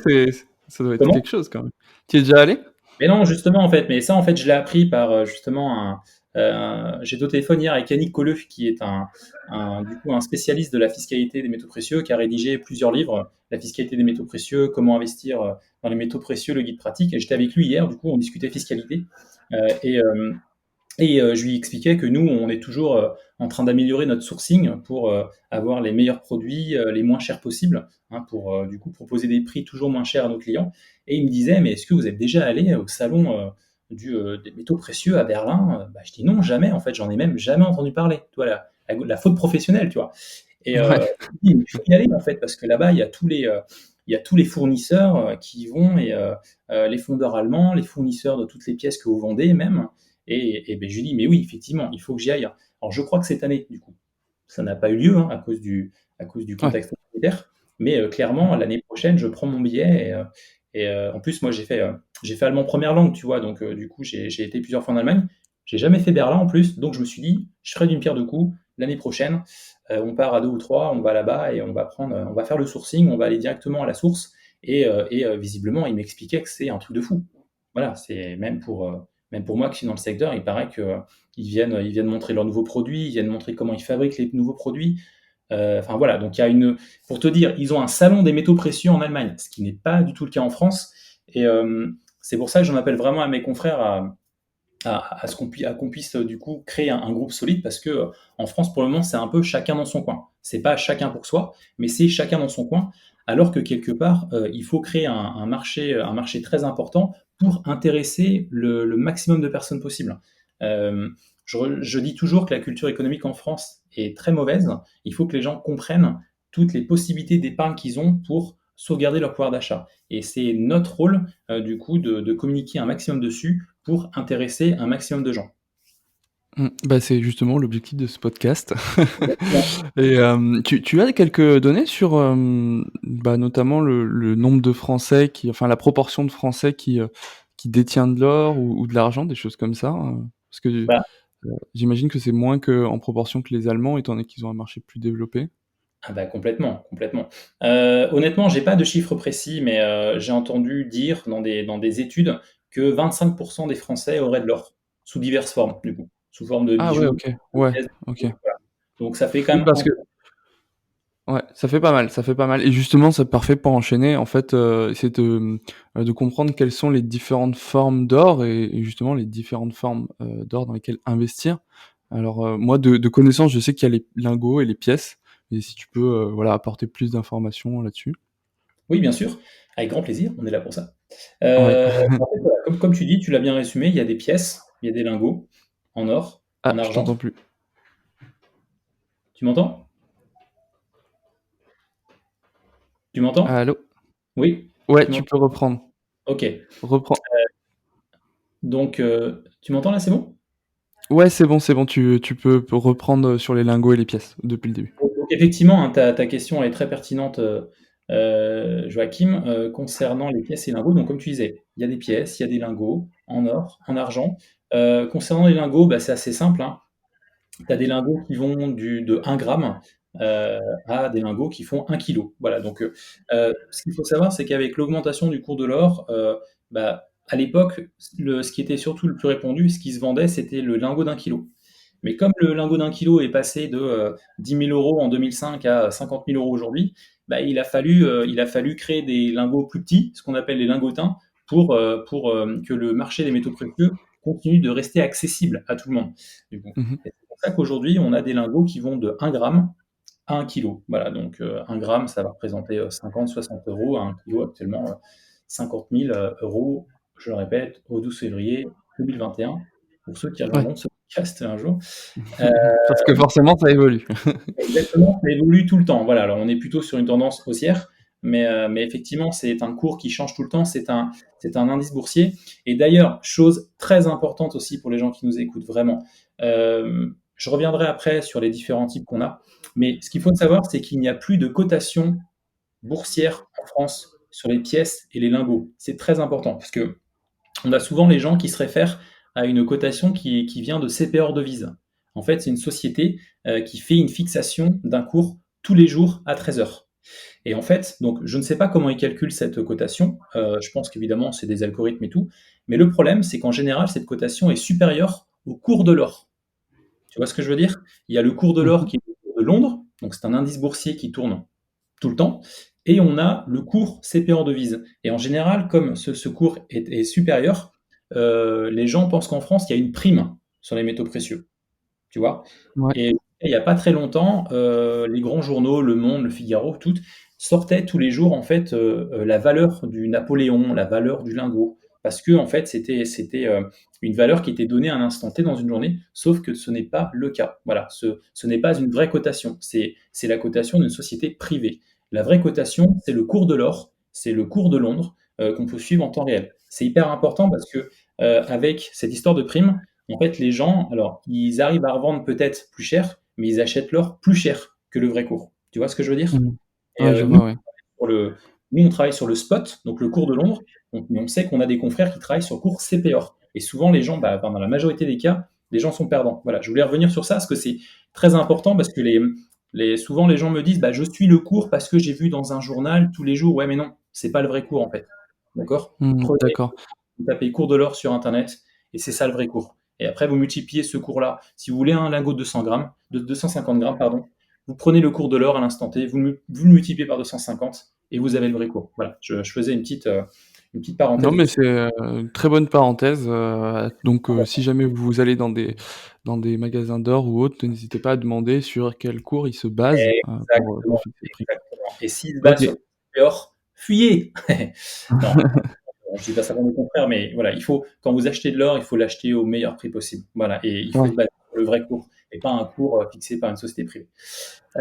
Ça doit être comment? quelque chose quand même. Tu es déjà allé? Mais non, justement, en fait, mais ça, en fait, je l'ai appris par justement j'ai été au téléphone hier avec Yannick Colleux, qui est du coup, un spécialiste de la fiscalité des métaux précieux, qui a rédigé plusieurs livres, La fiscalité des métaux précieux, Comment investir dans les métaux précieux, le guide pratique. Et j'étais avec lui hier, du coup, on discutait fiscalité. Euh, et, euh, je lui expliquais que nous, on est toujours en train d'améliorer notre sourcing pour avoir les meilleurs produits, les moins chers possibles, hein, pour du coup proposer des prix toujours moins chers à nos clients. Et il me disait, mais est-ce que vous êtes déjà allé au salon des métaux précieux à Berlin? Bah, je dis non, jamais. En fait, j'en ai même jamais entendu parler. Tu vois, la faute professionnelle, tu vois. Et Ouais. il faut y aller en fait, parce que là-bas, il y a tous les fournisseurs qui y vont, et les fondeurs allemands, les fournisseurs de toutes les pièces que vous vendez même. Et ben, je lui dis, mais oui, effectivement, il faut que j'y aille. Alors je crois que cette année, du coup, ça n'a pas eu lieu hein, à cause du Ouais. contexte sanitaire. Mais clairement, l'année prochaine, je prends mon billet. En plus, moi, j'ai fait allemand première langue, tu vois. Donc, du coup, j'ai été plusieurs fois en Allemagne. J'ai jamais fait Berlin en plus. Donc, je me suis dit, je ferai d'une pierre deux coups. L'année prochaine, on part à deux ou trois, on va là-bas et on va faire le sourcing, on va aller directement à la source. Visiblement, il m'expliquait que c'est un truc de fou. Voilà, c'est même pour moi qui suis dans le secteur, il paraît que ils viennent montrer leurs nouveaux produits, ils viennent montrer comment ils fabriquent les nouveaux produits. Enfin voilà, donc il y a pour te dire, ils ont un salon des métaux précieux en Allemagne, ce qui n'est pas du tout le cas en France. C'est pour ça que j'en appelle vraiment à mes confrères à qu'on puisse du coup créer un groupe solide, parce que en France pour le moment c'est un peu chacun dans son coin. C'est pas chacun pour soi, mais c'est chacun dans son coin. Alors que quelque part il faut créer un marché très important pour intéresser le maximum de personnes possible. Euh, je dis toujours que la culture économique en France est très mauvaise. Il faut que les gens comprennent toutes les possibilités d'épargne qu'ils ont pour sauvegarder leur pouvoir d'achat. Et c'est notre rôle, du coup, de communiquer un maximum dessus pour intéresser un maximum de gens. Bah, c'est justement l'objectif de ce podcast. Exactement. Et tu as quelques données sur, bah, notamment le nombre de Français enfin la proportion de Français qui détient de l'or ou de l'argent, des choses comme ça? Parce que, Bah, j'imagine que c'est moins qu'en proportion que les Allemands, étant donné qu'ils ont un marché plus développé? ah bah complètement, complètement. Honnêtement, j'ai pas de chiffres précis, mais j'ai entendu dire dans des études que 25% des Français auraient de l'or, sous diverses formes, du coup, sous forme de Ah ouais, bijoux, OK. de Ouais, pièces, OK. voilà. Donc ça fait quand Oui, même parce un que ouais, ça fait pas mal, ça fait pas mal et justement, c'est parfait pour enchaîner. En fait, essayer de comprendre quelles sont les différentes formes d'or et justement les différentes formes, d'or dans lesquelles investir. Alors, moi de connaissance, je sais qu'il y a les lingots et les pièces et si tu peux, voilà, apporter plus d'informations là-dessus. Oui, bien sûr, avec grand plaisir, on est là pour ça. Ouais. En fait, voilà, comme tu dis, tu l'as bien résumé, il y a des pièces, il y a des lingots en or, Ah, en je argent. t'entends plus. Tu m'entends? Tu m'entends? Allô? Oui? Ouais, Tu tu m'entends? peux reprendre. OK. Reprends. Donc, tu m'entends là, c'est bon? Ouais, c'est bon, tu peux reprendre, sur les lingots et les pièces depuis le début. Donc effectivement, hein, ta question elle est très pertinente, Joachim, concernant les pièces et lingots. Donc comme tu disais, il y a des pièces, il y a des lingots en or, en argent. Concernant les lingots, bah, c'est assez simple, hein. Tu as des lingots qui vont de 1 gramme à des lingots qui font 1 kilo. Voilà, donc ce qu'il faut savoir, c'est qu'avec l'augmentation du cours de l'or, bah, à l'époque, ce qui était surtout le plus répandu, ce qui se vendait, c'était le lingot d'1 kilo. Mais comme le lingot d'1 kilo est passé de 10 000 euros en 2005 à 50 000 euros aujourd'hui, bah, il a fallu créer des lingots plus petits, ce qu'on appelle les lingotins, pour que le marché des métaux précieux continue de rester accessible à tout le monde. Du coup. Mmh. Et c'est pour ça qu'aujourd'hui, on a des lingots qui vont de 1 gramme à 1 kilo. Voilà, donc 1 gramme, ça va représenter 50-60 euros. À 1 kilo, actuellement, 50 000 euros, je le répète, au 12 février 2021, pour ceux qui Ouais. rejoindront ce podcast un jour. Euh, Parce que forcément ça évolue. Exactement, ça évolue tout le temps. Voilà, alors on est plutôt sur une tendance haussière, mais effectivement, c'est un cours qui change tout le temps, c'est un indice boursier. Et d'ailleurs, chose très importante aussi pour les gens qui nous écoutent vraiment, je reviendrai après sur les différents types qu'on a, mais ce qu'il faut savoir, c'est qu'il n'y a plus de cotation boursière en France sur les pièces et les lingots. C'est très important, parce que on a souvent les gens qui se réfèrent à une cotation qui vient de CP hors devise. En fait, c'est une société qui fait une fixation d'un cours tous les jours à 13 heures. Et en fait, donc je ne sais pas comment ils calculent cette cotation. Je pense qu'évidemment, c'est des algorithmes et tout. Mais le problème, c'est qu'en général, cette cotation est supérieure au cours de l'or. Tu vois ce que je veux dire? Il y a le cours de l'or Mmh. qui est le cours de Londres, donc c'est un indice boursier qui tourne tout le temps. Et on a le cours CP en devise. Et en général, comme ce cours est supérieur, les gens pensent qu'en France, il y a une prime sur les métaux précieux. Tu vois? Ouais. Et il n'y a pas très longtemps, les grands journaux, Le Monde, Le Figaro, toutes, sortaient tous les jours en fait la valeur du Napoléon, la valeur du lingot. parce que en fait, c'était une valeur qui était donnée à un instant T dans une journée, sauf que ce n'est pas le cas. Voilà, ce n'est pas une vraie cotation, c'est la cotation d'une société privée. La vraie cotation, c'est le cours de l'or, c'est le cours de Londres qu'on peut suivre en temps réel. C'est hyper important parce que avec cette histoire de prime, en fait, les gens, alors, ils arrivent à revendre peut-être plus cher, mais ils achètent l'or plus cher que le vrai cours. Tu vois ce que je veux dire? Mmh. Et Ouais, je nous, vois, ouais. sur le, nous, on travaille sur le spot, donc le cours de Londres, mais on sait qu'on a des confrères qui travaillent sur le cours CPOR. Et souvent, les gens, dans la majorité des cas, les gens sont perdants. Voilà, je voulais revenir sur ça parce que c'est très important parce que souvent les gens me disent, je suis le cours parce que j'ai vu dans un journal tous les jours. Ouais, mais non, c'est pas le vrai cours en fait. D'accord? Mmh, Prenez, d'accord. vous tapez cours de l'or sur Internet et c'est ça le vrai cours. Et après, vous multipliez ce cours-là. Si vous voulez un lingot de 200 grammes, de 250 grammes, pardon, vous prenez le cours de l'or à l'instant T, vous le multipliez par 250 et vous avez le vrai cours. Voilà, je faisais une petite Non, parenthèse mais dessus. c'est, une très bonne parenthèse, donc si jamais vous allez dans des magasins d'or ou autres, n'hésitez pas à demander sur quel cours ils se basent, pour Exactement, fixer le prix. exactement. Et s'il se base sur OK. Peor, fuyez! Non, je dis pas ça pour mes confrères, mais voilà, quand vous achetez de l'or, il faut l'acheter au meilleur prix possible. Voilà, et il faut se Ouais. baser sur le vrai cours et pas un cours fixé par une société privée.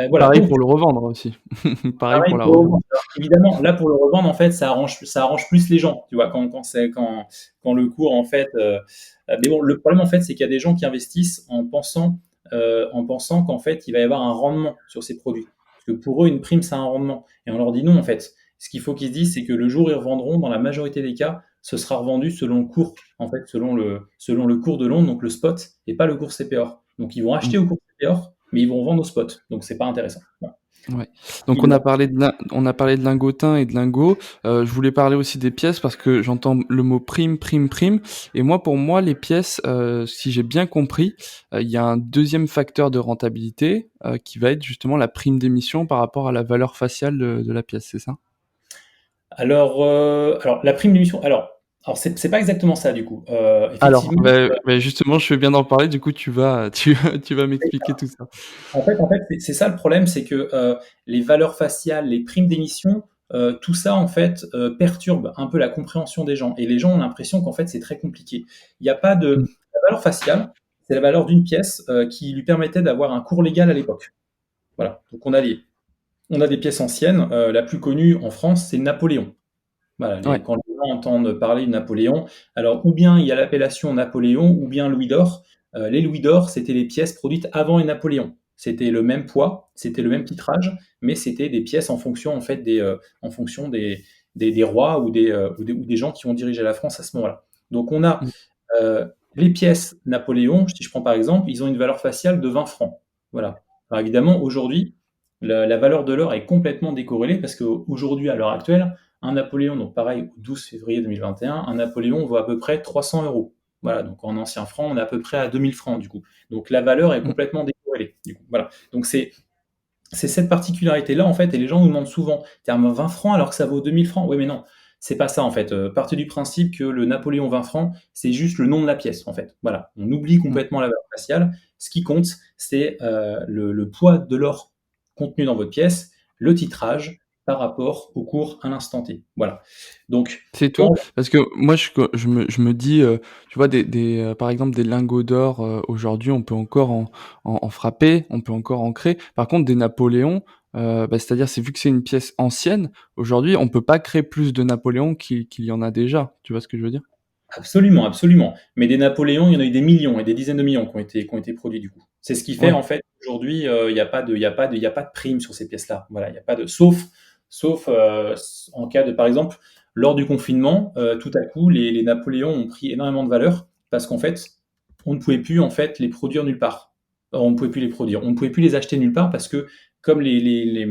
Voilà, Pareil donc pour le revendre aussi. Pareil pareil pour la pour le revente. revendre. Alors, évidemment, là pour le revendre, en fait, ça arrange plus les gens, tu vois, quand le cours, en fait. Mais bon, le problème, en fait, c'est qu'il y a des gens qui investissent en pensant qu'en fait, il va y avoir un rendement sur ces produits. Parce que pour eux, une prime, c'est un rendement. Et on leur dit non, en fait. Ce qu'il faut qu'ils se disent, c'est que le jour où ils revendront, dans la majorité des cas, ce sera revendu selon le cours, en fait, selon le cours de Londres, donc le spot, et pas le cours CPOR. Donc ils vont Mmh. acheter au cours CPOR, mais ils vont vendre au spot. Donc c'est pas intéressant. Voilà. Ouais. Donc Ils l'ont. on a parlé de lingotin et de lingots. Je voulais parler aussi des pièces parce que j'entends le mot prime, prime, prime. Et moi, pour moi, les pièces, si j'ai bien compris, il y a un deuxième facteur de rentabilité qui va être justement la prime d'émission par rapport à la valeur faciale de la pièce, c'est ça? Alors la prime d'émission, alors c'est pas exactement ça du coup. Alors, Effectivement, justement, je fais bien d'en parler. Du coup, tu vas m'expliquer tout ça. en fait, c'est ça le problème, c'est que les valeurs faciales, les primes d'émission, tout ça en fait perturbe un peu la compréhension des gens. Et les gens ont l'impression qu'en fait c'est très compliqué. Il n'y a pas Mmh. la valeur faciale, c'est la valeur d'une pièce qui lui permettait d'avoir un cours légal à l'époque. Voilà. Donc on a des pièces anciennes. La plus connue en France, c'est Napoléon. Voilà, Ouais. quand les gens entendent parler de Napoléon, alors ou bien il y a l'appellation Napoléon, ou bien Louis d'or. Les Louis d'or, c'était les pièces produites avant les Napoléons. C'était le même poids, c'était le même titrage, mais c'était des pièces en fonction en fait en fonction des rois ou des gens qui ont dirigé la France à ce moment-là. Donc on a Mmh. les pièces Napoléon, si je prends par exemple, ils ont une valeur faciale de 20 francs. Voilà. Alors évidemment, aujourd'hui, la valeur de l'or est complètement décorrélée parce qu'aujourd'hui, à l'heure actuelle, un Napoléon, donc pareil, au 12 février 2021, un Napoléon vaut à peu près 300 euros. Voilà, donc en ancien franc, on est à peu près à 2000 francs du coup. Donc la valeur est Mmh. complètement décorrélée. Du coup, voilà. Donc c'est cette particularité-là, en fait, et les gens nous demandent souvent, t'as 20 francs alors que ça vaut 2000 francs. Oui, mais non, c'est pas ça, en fait. Partez du principe que le Napoléon 20 francs, c'est juste le nom de la pièce, en fait. Voilà, on oublie Mmh. complètement la valeur faciale. Ce qui compte, c'est le poids de l'or contenu dans votre pièce, le titrage par rapport au cours à l'instant T. Voilà. Donc, C'est tout? quand Parce que moi je me dis, tu vois par exemple des lingots d'or, aujourd'hui on peut encore en frapper, on peut encore en créer. Par contre des Napoléons, c'est-à-dire c'est vu que c'est une pièce ancienne, aujourd'hui on peut pas créer plus de Napoléons qu'il y en a déjà. Tu vois ce que je veux dire? Absolument, absolument. Mais des Napoléons, il y en a eu des millions et des dizaines de millions qui ont été produits du coup. C'est ce qui fait Ouais. en fait aujourd'hui, il n'y a pas de, il y a pas de, il y a pas de prime sur ces pièces-là. Voilà, il y a pas de, sauf en cas de, par exemple, lors du confinement, tout à coup, les Napoléons ont pris énormément de valeur parce qu'en fait, on ne pouvait plus en fait les produire nulle part. On ne pouvait plus les produire, on ne pouvait plus les acheter nulle part parce que comme Il y les,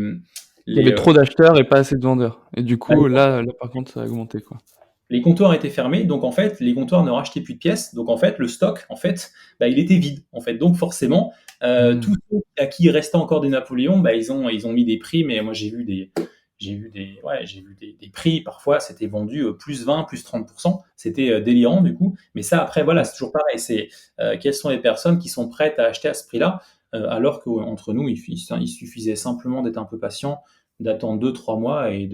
avait euh, trop d'acheteurs et pas assez de vendeurs et du bah, coup là par contre ça a augmenté quoi. les comptoirs étaient fermés, donc en fait, les comptoirs ne rachetaient plus de pièces. Donc en fait, le stock, en fait, il était vide. En fait, donc forcément, tous Mmh. ceux à qui il restait encore des Napoléons, ils ont mis des prix. Mais moi, j'ai vu des prix. Parfois, c'était vendu plus 20, plus 30%. C'était délirant du coup. Mais ça, après, voilà, Mmh. c'est toujours pareil. C'est quelles sont les personnes qui sont prêtes à acheter à ce prix-là, alors qu'entre nous, il suffisait simplement d'être un peu patient, d'attendre 2, 3 mois et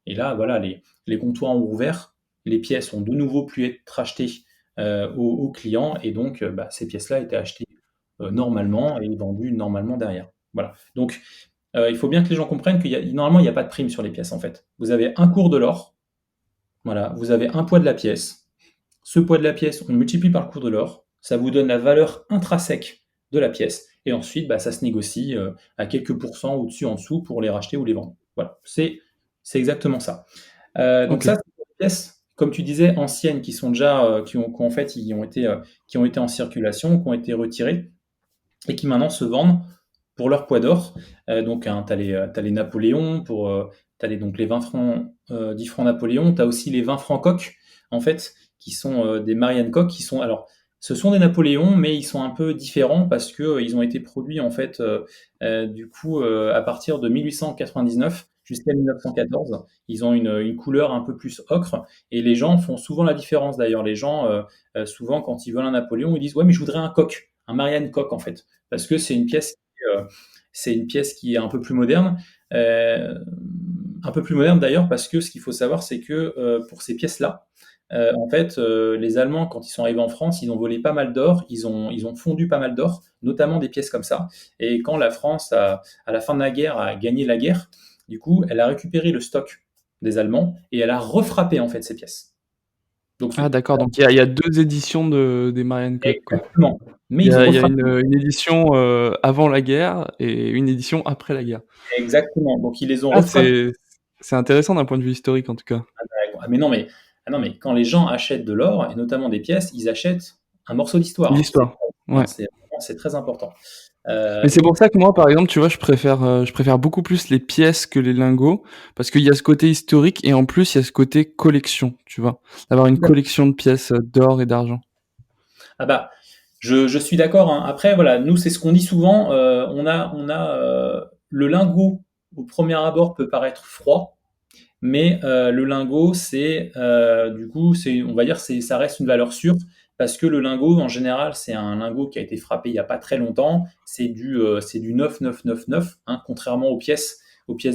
là, voilà, les comptoirs ont ouvert. les pièces ont de nouveau pu être achetées aux clients et donc ces pièces-là étaient achetées normalement et vendues normalement derrière. Voilà. Donc il faut bien que les gens comprennent normalement il n'y a pas de prime sur les pièces en fait. Vous avez un cours de l'or, voilà, vous avez un poids de la pièce. Ce poids de la pièce, on le multiplie par le cours de l'or, ça vous donne la valeur intrinsèque de la pièce, et ensuite ça se négocie à quelques pourcents au-dessus, en dessous pour les racheter ou les vendre. Voilà, c'est exactement ça. Donc Ok. ça, c'est des pièces, comme tu disais, anciennes, qui sont déjà, qui en fait, qui ont été en circulation, qui ont été retirées, et qui maintenant se vendent pour leur poids d'or. Donc, hein, t'as les Napoléons, t'as donc les 20 francs, 10 francs Napoléon, tu as aussi les 20 francs Coq, en fait, qui sont des Marianne Coq, alors, ce sont des Napoléons, mais ils sont un peu différents parce que ils ont été produits, en fait, à partir de 1899 jusqu'à 1914. Ils ont une couleur un peu plus ocre, et les gens font souvent la différence. D'ailleurs, les gens, souvent, quand ils veulent un Napoléon, ils disent, ouais, mais je voudrais un Coq, un Marianne Coq, en fait, parce que c'est une pièce qui est un peu plus moderne d'ailleurs, parce que ce qu'il faut savoir, c'est que pour ces pièces-là, en fait, les Allemands, quand ils sont arrivés en France, ils ont volé pas mal d'or, ils ont fondu pas mal d'or, notamment des pièces comme ça. Et quand la France, à la fin de la guerre, a gagné la guerre, du coup, elle a récupéré le stock des Allemands et elle a refrappé en fait ces pièces. Donc, Ah d'accord, donc il y a 2 éditions des Marianne Coq, quoi. exactement. Mais Il y ils ont a il y a refrappé. une édition, avant la guerre et une édition après la guerre. Exactement. Donc, ils les ont Ah refrappés. c'est intéressant d'un point de vue historique, en tout cas. Ah, mais non, mais quand les gens achètent de l'or, et notamment des pièces, ils achètent un morceau d'histoire, hein. L'histoire, ouais. C'est très important. Mais c'est Et pour ça que moi, par exemple, tu vois, je préfère beaucoup plus les pièces que les lingots, parce qu'il y a ce côté historique et en plus, il y a ce côté collection, tu vois? D'avoir une collection de pièces, d'or et d'argent. ah bah, je suis d'accord, hein. Après, voilà, nous, c'est ce qu'on dit souvent. Le lingot, au premier abord, peut paraître froid, mais le lingot, on va dire, ça reste une valeur sûre, parce que le lingot, en général, c'est un lingot qui a été frappé il n'y a pas très longtemps. C'est du 9999, hein, contrairement aux pièces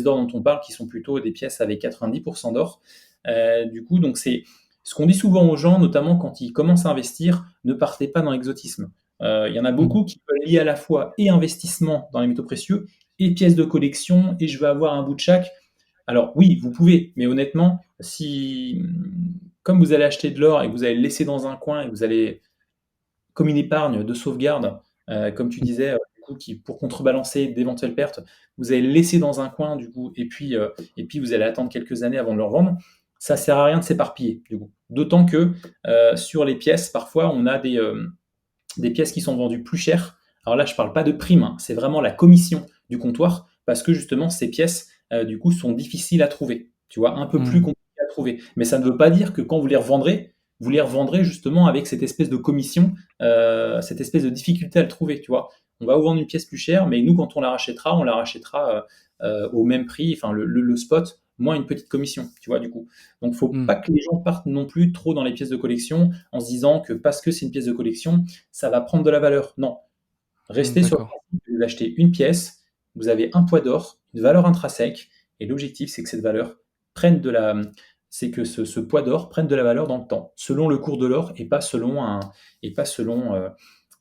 d'or dont on parle, qui sont plutôt des pièces avec 90% d'or. Donc c'est ce qu'on dit souvent aux gens, notamment quand ils commencent à investir: ne partez pas dans l'exotisme. Il y en a Mmh. beaucoup qui veulent lier à la fois et investissement dans les métaux précieux et pièces de collection, et je veux avoir un bout de chaque. Alors oui, vous pouvez, mais honnêtement, si comme vous allez acheter de l'or et que vous allez le laisser dans un coin et que vous allez, comme une épargne de sauvegarde, comme tu disais, du coup, pour contrebalancer d'éventuelles pertes, vous allez le laisser dans un coin, du coup, et puis vous allez attendre quelques années avant de le revendre. Ça sert à rien de s'éparpiller, du coup. D'autant que sur les pièces, parfois, on a des pièces qui sont vendues plus chères. Alors là, je ne parle pas de prime, hein, c'est vraiment la commission du comptoir, parce que justement, ces pièces, du coup, sont difficiles à trouver, tu vois, un peu plus Mmh. compliquées à trouver. Mais ça ne veut pas dire que quand vous les revendrez justement avec cette espèce de commission, cette espèce de difficulté à le trouver, tu vois. On va vous vendre une pièce plus chère, mais nous, quand on la rachètera au même prix, enfin le spot, moins une petite commission, tu vois, du coup. Donc, faut Mmh. pas que les gens partent non plus trop dans les pièces de collection en se disant que parce que c'est une pièce de collection, ça va prendre de la valeur. Non, Mmh, restez sur le d'accord. principe que vous achetez une pièce, vous avez un poids d'or, une valeur intrinsèque, et l'objectif, c'est que cette valeur prenne de la, c'est que ce poids d'or prenne de la valeur dans le temps, selon le cours de l'or, et pas selon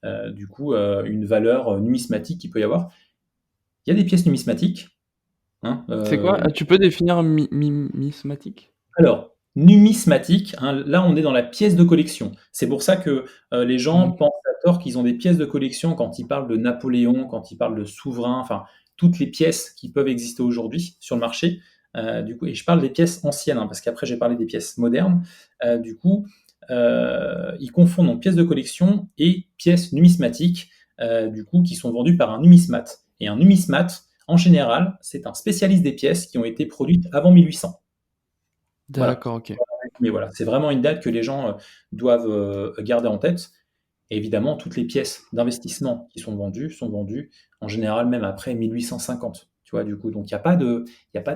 une valeur numismatique qu'il peut y avoir. Il y a des pièces numismatiques, hein, C'est quoi? Tu peux définir numismatique? alors, numismatique, hein, là on est dans la pièce de collection. C'est pour ça que les gens Mmh. pensent à tort qu'ils ont des pièces de collection quand ils parlent de Napoléon, quand ils parlent de souverain, enfin toutes les pièces qui peuvent exister aujourd'hui sur le marché. Du coup, et je parle des pièces anciennes, hein, parce qu'après j'ai parlé des pièces modernes. Ils confondent donc pièces de collection et pièces numismatiques, du coup, qui sont vendues par un numismate. Et un numismate, en général, c'est un spécialiste des pièces qui ont été produites avant 1800. Voilà. D'accord, OK. Mais voilà, c'est vraiment une date que les gens doivent garder en tête. Et évidemment, toutes les pièces d'investissement qui sont vendues en général même après 1850. Tu vois, du coup, donc il y a pas de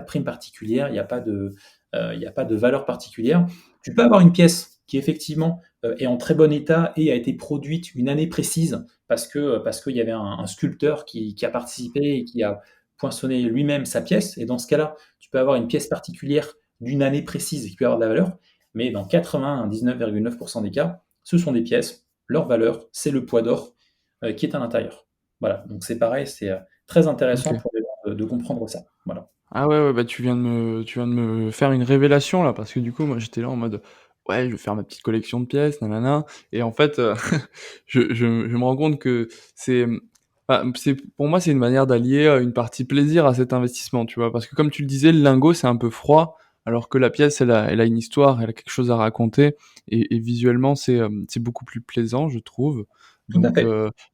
prime particulière, il y a pas de valeur particulière. Tu peux avoir une pièce qui effectivement est en très bon état et a été produite une année précise parce qu'il y avait un sculpteur qui a participé et qui a poinçonné lui-même sa pièce. Et dans ce cas-là, tu peux avoir une pièce particulière d'une année précise qui peut avoir de la valeur. mais dans 99,9% des cas, ce sont des pièces, leur valeur, c'est le poids d'or qui est à l'intérieur. Voilà, donc c'est pareil, c'est très intéressant OK. pour les gens de comprendre ça. Voilà. Ah ouais, ouais, bah, tu viens de me faire une révélation là, parce que du coup, moi, j'étais là en mode: «Ouais, je vais faire ma petite collection de pièces, nanana» et en fait, je me rends compte que c'est, c'est pour moi, c'est une manière d'allier, une partie plaisir à cet investissement, tu vois? Parce que comme tu le disais, le lingot, c'est un peu froid, alors que la pièce, elle a une histoire, elle a quelque chose à raconter et visuellement, c'est beaucoup plus plaisant, je trouve. Tout à Donc fait.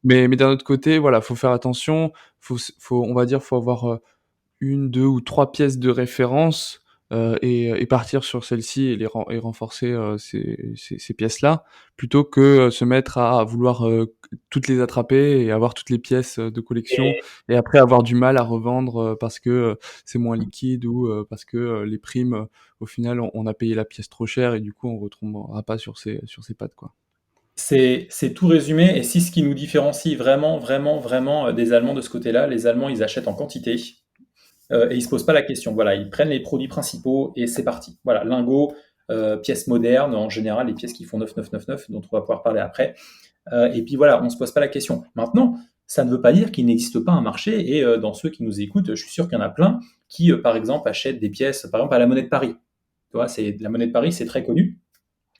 mais d'un autre côté, voilà, faut faire attention, faut on va dire, faut avoir, 1, 2 ou 3 pièces de référence, et partir sur celles-ci et renforcer, ces pièces-là, plutôt que, se mettre à vouloir, toutes les attraper et avoir toutes les pièces, de collection Et et après avoir du mal à revendre, parce que, c'est moins liquide ou, parce que, les primes, au final on a payé la pièce trop cher et du coup on retombera pas sur ses pattes, quoi. c'est tout résumé, et c'est ce qui nous différencie vraiment, vraiment, vraiment des Allemands de ce côté-là. Les Allemands, ils achètent en quantité. Et ils se posent pas la question. Voilà, ils prennent les produits principaux et c'est parti. Voilà, lingots, pièces modernes, en général, les pièces qui font 9999, dont on va pouvoir parler après. Et puis voilà, on se pose pas la question. Maintenant, ça ne veut pas dire qu'il n'existe pas un marché, et dans ceux qui nous écoutent, je suis sûr qu'il y en a plein qui, par exemple, achètent des pièces, par exemple, à la Monnaie de Paris. Tu vois, c'est la Monnaie de Paris, c'est très connu.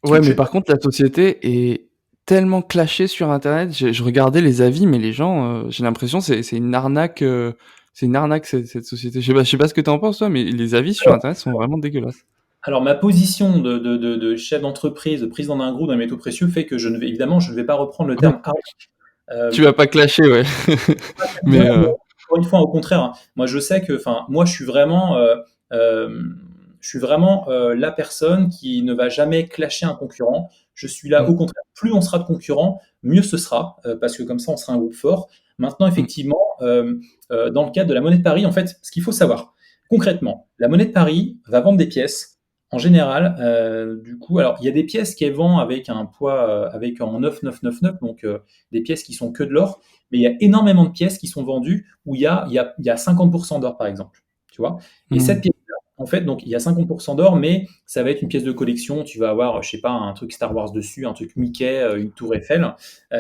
Ouais, Je mais sais pas. par contre, la société est tellement clashée sur internet. Je regardais les avis, mais les gens, j'ai l'impression c'est une arnaque cette société. Je sais pas ce que tu en penses toi, mais les avis sur Alors, internet sont vraiment dégueulasses. alors, ma position de chef d'entreprise, de président d'un groupe dans les métaux précieux fait que évidemment, je ne vais pas reprendre le terme arnaque. Tu Euh, vas pas clasher, ouais. Mais Voilà, mais encore une fois, au contraire, hein, moi je sais que, enfin, moi euh, je suis vraiment la personne qui ne va jamais clasher un concurrent. Je suis là, mmh, au contraire, plus on sera de concurrents, mieux ce sera, parce que comme ça, on sera un groupe fort. Maintenant, mmh, effectivement, dans le cadre de la Monnaie de Paris, en fait, ce qu'il faut savoir, concrètement, la Monnaie de Paris va vendre des pièces. En général, du coup, alors il y a des pièces qu'elle vend avec un poids, avec en 9999, donc des pièces qui sont que de l'or, mais il y a énormément de pièces qui sont vendues où il y a 50% d'or, par exemple. Tu vois? Et cette mmh. pièce-là, en fait, donc il y a 50% d'or, mais ça va être une pièce de collection. Tu vas avoir, je sais pas, un truc Star Wars dessus, un truc Mickey, une tour Eiffel.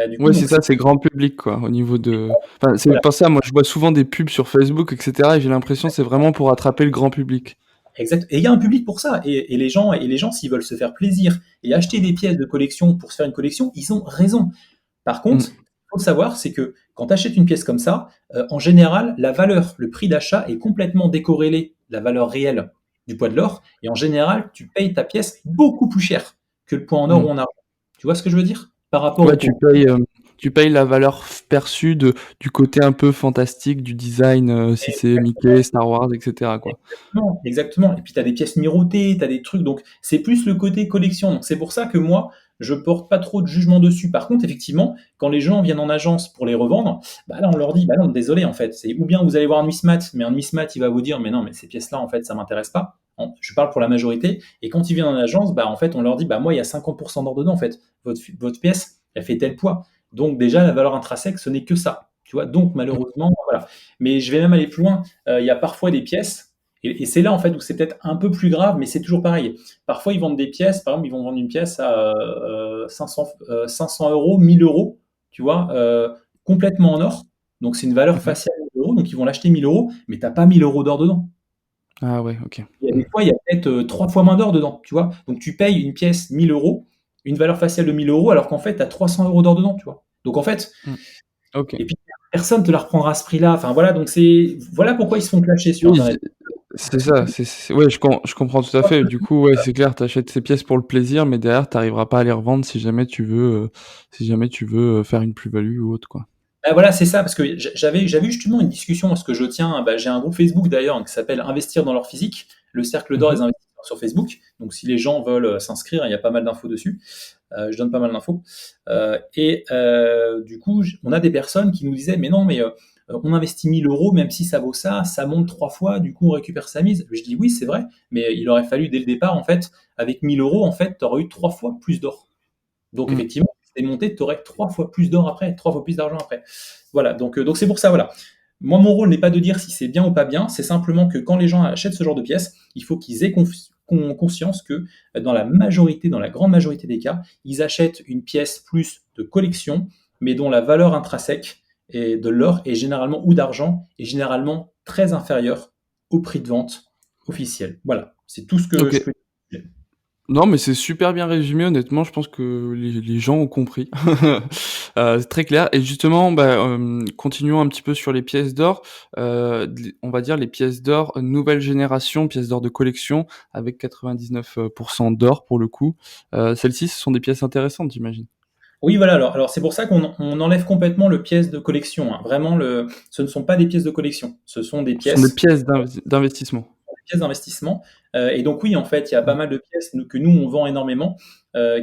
Du coup, Ouais, c'est donc ça, c'est c'est grand public, quoi, au niveau de enfin, c'est voilà, pour ça, moi, je vois souvent des pubs sur Facebook et cetera et j'ai l'impression que c'est vraiment pour attraper le grand public. exact. Et il y a un public pour ça. Et les gens, s'ils veulent se faire plaisir et acheter des pièces de collection pour se faire une collection, ils ont raison. Par contre, Mmh, ce qu'il faut savoir, c'est que quand tu achètes une pièce comme ça, en général, la valeur, le prix d'achat est complètement décorrélé de la valeur réelle du poids de l'or. Et en général, tu payes ta pièce beaucoup plus cher que le poids en or mmh. ou en argent. Tu vois ce que je veux dire? Par rapport Ouais, au. tu payes la valeur perçue du côté un peu fantastique du design, si c'est Mickey, Star Wars et cetera, quoi. Exactement, exactement. Et puis tu as des pièces numérotées, tu as des trucs, donc c'est plus le côté collection. Donc c'est pour ça que moi, je porte pas trop de jugement dessus. Par contre, effectivement, quand les gens viennent en agence pour les revendre, bah là on leur dit, bah non, désolé en fait, c'est ou bien vous allez voir un numismat, mais un numismat il va vous dire, mais non, mais ces pièces-là en fait ça m'intéresse pas. Je parle pour la majorité. Et quand ils viennent en agence, bah en fait on leur dit, bah moi il y a 50% d'or dedans en fait. Votre pièce, elle fait tel poids. Donc déjà la valeur intrinsèque, ce n'est que ça. Tu vois, donc Mmh. malheureusement, voilà. Mais je vais même aller plus loin. Il y a parfois des pièces, et c'est là en fait où c'est peut-être un peu plus grave, mais c'est toujours pareil. Parfois ils vendent des pièces, par exemple ils vont vendre une pièce à 500 euros, 1000 euros, tu vois, complètement en or. Donc c'est une valeur Mmh. faciale de 1000 euros, donc ils vont l'acheter 1000 euros, mais t'as pas 1000 euros d'or dedans. Ah ouais, OK. Il y a Mmh. des fois, il y a peut-être 3 fois moins d'or dedans, tu vois. Donc tu payes une pièce 1000 euros, une valeur faciale de 1000 euros, alors qu'en fait, tu as 300 euros d'or dedans, tu vois. Donc en fait, Mmh. OK. et puis personne te la reprendra à ce prix-là. Enfin voilà, donc voilà pourquoi ils se font clasher sur Oui, Internet. c'est ça, ouais, je comprends tout à fait. Du coup, ouais, c'est clair, t'achètes ces pièces pour le plaisir, mais derrière, t'arriveras pas à les revendre si jamais tu veux, faire une plus-value ou autre, quoi. Ah, voilà, c'est ça, parce que j'avais eu justement une discussion, parce que je tiens, bah, j'ai un groupe Facebook d'ailleurs qui s'appelle Investir dans leur physique, le cercle d'or Mmh. des investisseurs sur Facebook. Donc si les gens veulent s'inscrire, il y a pas mal d'infos dessus. Je donne pas mal d'infos. Du coup, on a des personnes qui nous disaient, mais non, mais on investit 1000 euros, même si ça vaut ça, ça monte 3 fois, du coup on récupère sa mise. Je dis oui, c'est vrai, mais il aurait fallu dès le départ, en fait, avec 1000 euros, en fait, tu aurais eu 3 fois plus d'or. Donc Mmh. effectivement, si c'était monté, tu aurais 3 fois plus d'or après, 3 fois plus d'argent après. Voilà, donc c'est pour ça, voilà. Moi, mon rôle n'est pas de dire si c'est bien ou pas bien, c'est simplement que quand les gens achètent ce genre de pièces, il faut qu'ils aient conscience que dans la grande majorité des cas, ils achètent une pièce plus de collection, mais dont la valeur intrinsèque et de l'or est généralement ou d'argent est généralement très inférieure au prix de vente officiel. Voilà, c'est tout ce que Ok. je peux dire. Non, mais c'est super bien résumé, honnêtement, je pense que les gens ont compris. C'est très clair. Et justement, continuons un petit peu sur les pièces d'or. On va dire les pièces d'or nouvelle génération, pièces d'or de collection, avec 99% d'or pour le coup. Celles-ci, ce sont des pièces intéressantes, j'imagine. Oui, voilà, alors c'est pour ça qu'on enlève complètement le pièce de collection, hein. Vraiment, ce ne sont pas des pièces de collection, ce sont des Ce sont des pièces pièces d'investissement. d'investissement. Et donc oui, en fait, il y a pas Mmh. mal de pièces que nous, on vend énormément,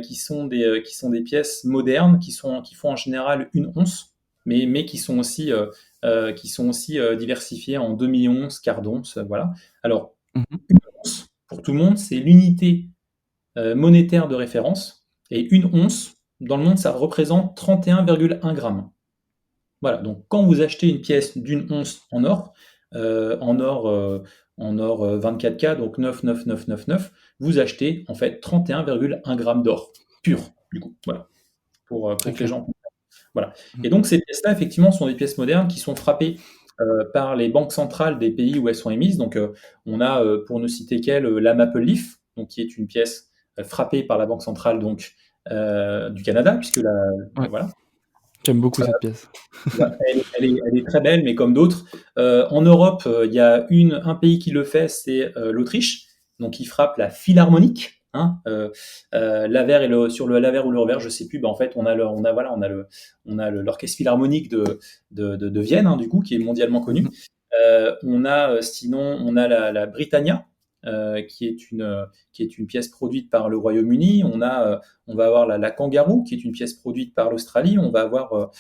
qui sont des pièces modernes, qui font en général une once, mais qui sont aussi diversifiées en demi-once, quart d'once, voilà. Alors, Mmh. une once, pour tout le monde, c'est l'unité monétaire de référence, et une once, dans le monde, ça représente 31,1 grammes. Voilà, donc quand vous achetez une pièce d'une once en or, en or, 24K, donc 99999, vous achetez en fait 31,1 grammes d'or pur, du coup, voilà, Très pour que les clair. gens. Voilà. Mmh. Et donc ces pièces-là, effectivement, sont des pièces modernes qui sont frappées par les banques centrales des pays où elles sont émises. Donc on a, pour ne citer qu'elle, la Maple Leaf, donc, qui est une pièce frappée par la Banque centrale donc, du Canada, puisque Ouais, voilà. j'aime beaucoup cette pièce. Voilà, elle est très belle, mais comme d'autres. En Europe, il y a un pays qui le fait, c'est l'Autriche, donc il frappe la philharmonique. Hein, l'Aver sur le l'Aver ou le revers, je sais plus. Ben, en fait, on a l'orchestre philharmonique de Vienne, hein, du coup, qui est mondialement connu. Mmh. Sinon, on a la Britannia, qui est une pièce produite par le Royaume-Uni. On va avoir la Kangaroo, qui est une pièce produite par l'Australie. On va avoir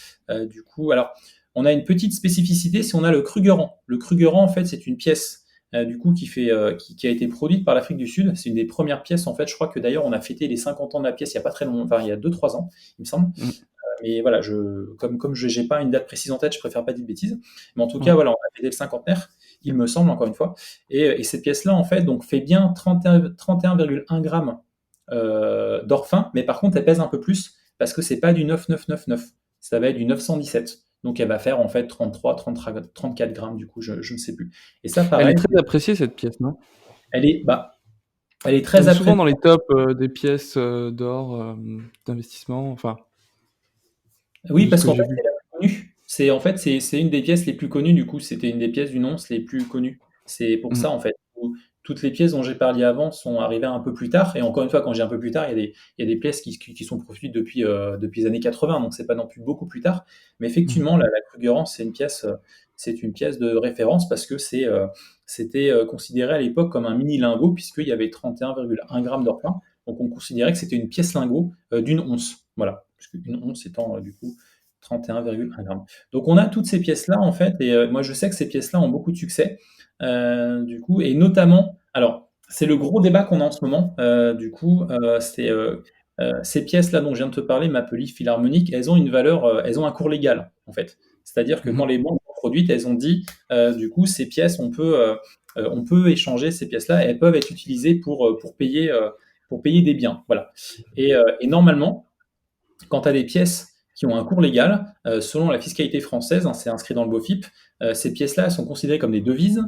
du coup, alors, on a une petite spécificité, si on a le Krugerrand. Le Krugerrand, en fait, c'est une pièce du coup qui a été produite par l'Afrique du Sud. C'est une des premières pièces, en fait. Je crois que d'ailleurs, on a fêté les 50 ans de la pièce il n'y a pas très longtemps, enfin, il y a 2-3 ans, il me semble. Mmh. Mais voilà, comme je n'ai pas une date précise en tête, je préfère pas dire de bêtises. Mais en tout cas, Ouais. voilà, on a fêté le cinquantenaire, il me semble, encore une fois. Et cette pièce-là, en fait, donc, fait bien 31,1 grammes d'or fin, mais par contre, elle pèse un peu plus parce que c'est pas du 9999, ça va être du 917. Donc elle va faire en fait 33, 33, 34 grammes, du coup, je ne sais plus. Et ça, Elle est pareil, très appréciée cette pièce, non? elle est, bah, elle est Elle très est souvent appréciée. dans les tops, des pièces, d'or, d'investissement, enfin, Oui, de ce parce que qu'en j'ai fait, vu. c'est la plus connue. C'est une des pièces les plus connues, du coup, c'était une des pièces du nonce les plus connues. C'est pour Mmh. ça, en fait, où toutes les pièces dont j'ai parlé avant sont arrivées un peu plus tard. Et encore une fois, quand j'ai un peu plus tard, il y a des pièces qui sont produites depuis les années 80, donc c'est pas non plus beaucoup plus tard. Mais Mmh. effectivement, la Krugerrand, c'est une pièce de référence parce que c'était considéré à l'époque comme un mini lingot, puisqu'il y avait 31,1 grammes d'or fin. Donc on considérait que c'était une pièce lingot d'une once. Voilà, puisque une once étant du coup 31,1 grammes. Donc on a toutes ces pièces-là en fait, et moi je sais que ces pièces-là ont beaucoup de succès, du coup, et notamment, alors c'est le gros débat qu'on a en ce moment, du coup, ces pièces-là dont je viens de te parler, Maple Leaf Philharmonique, elles ont une valeur, elles ont un cours légal en fait. C'est-à-dire que Mmh. quand les banques ont produites, elles ont dit, du coup, ces pièces, on peut échanger ces pièces-là, et elles peuvent être utilisées pour payer des biens, voilà. Et normalement, quand tu as des pièces qui ont un cours légal, selon la fiscalité française, hein, c'est inscrit dans le BOFIP, ces pièces-là sont considérées comme des devises.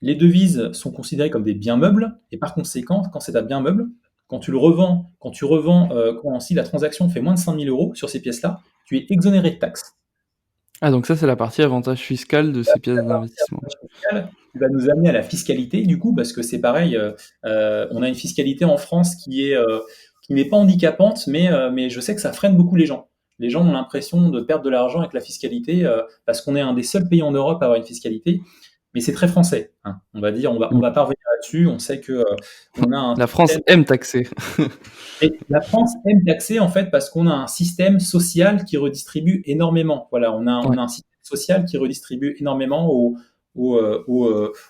Les devises sont considérées comme des biens meubles, et par conséquent, quand c'est un bien meuble, quand tu revends, quand si la transaction fait moins de 5 000 euros sur ces pièces-là, tu es exonéré de taxes. Ah, donc ça, c'est la partie avantage fiscal de ces pièces La partie d'investissement. avantage fiscal qui va nous amener à la fiscalité, du coup, parce que c'est pareil, on a une fiscalité en France qui n'est pas handicapante, mais je sais que ça freine beaucoup les gens. Les gens ont l'impression de perdre de l'argent avec la fiscalité, parce qu'on est un des seuls pays en Europe à avoir une fiscalité, mais c'est très français, hein. On va dire, on Mmh. va pas revenir là-dessus. On sait que on a un La France système. aime taxer. Et la France aime taxer en fait parce qu'on a un système social qui redistribue énormément. Voilà, on Ouais. a un système social qui redistribue énormément aux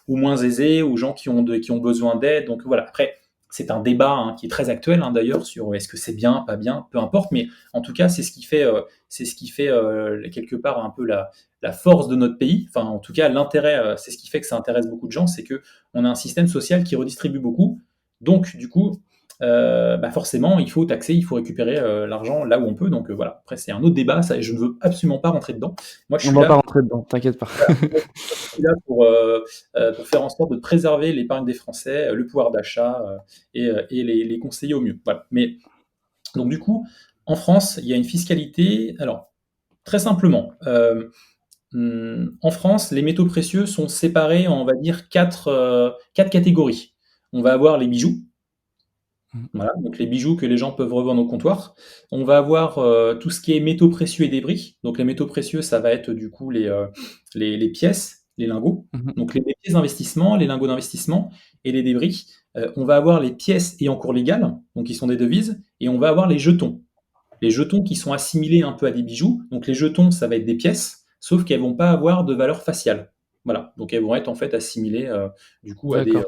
moins aisés, aux gens qui ont besoin d'aide. Donc voilà, après, c'est un débat, hein, qui est très actuel, hein, d'ailleurs, sur est-ce que c'est bien, pas bien, peu importe. Mais en tout cas, c'est ce qui fait quelque part un peu la force de notre pays. Enfin, en tout cas, l'intérêt, c'est ce qui fait que ça intéresse beaucoup de gens, c'est que on a un système social qui redistribue beaucoup. Donc, du coup, forcément, il faut taxer, il faut récupérer l'argent là où on peut. Donc voilà. Après, c'est un autre débat. Ça, je ne veux absolument pas rentrer dedans. Moi, je On suis va pas là, rentrer dedans, t'inquiète pas. voilà, je suis là pour faire en sorte de préserver l'épargne des Français, le pouvoir d'achat et les conseiller au mieux. Voilà. Mais donc du coup, en France, il y a une fiscalité. Alors, très simplement, en France, les métaux précieux sont séparés en, on va dire, quatre catégories. On va avoir les bijoux. Mmh. Voilà, donc les bijoux que les gens peuvent revendre au comptoir. On va avoir tout ce qui est métaux précieux et débris. Donc les métaux précieux, ça va être du coup les pièces, les lingots. Mmh mh. Donc les pièces d'investissement, les lingots d'investissement et les débris. On va avoir les pièces ayant cours légal, donc qui sont des devises, et on va avoir les jetons. Les jetons qui sont assimilés un peu à des bijoux. Donc les jetons, ça va être des pièces, sauf qu'elles vont pas avoir de valeur faciale. Voilà, donc elles vont être en fait assimilées du coup D'accord.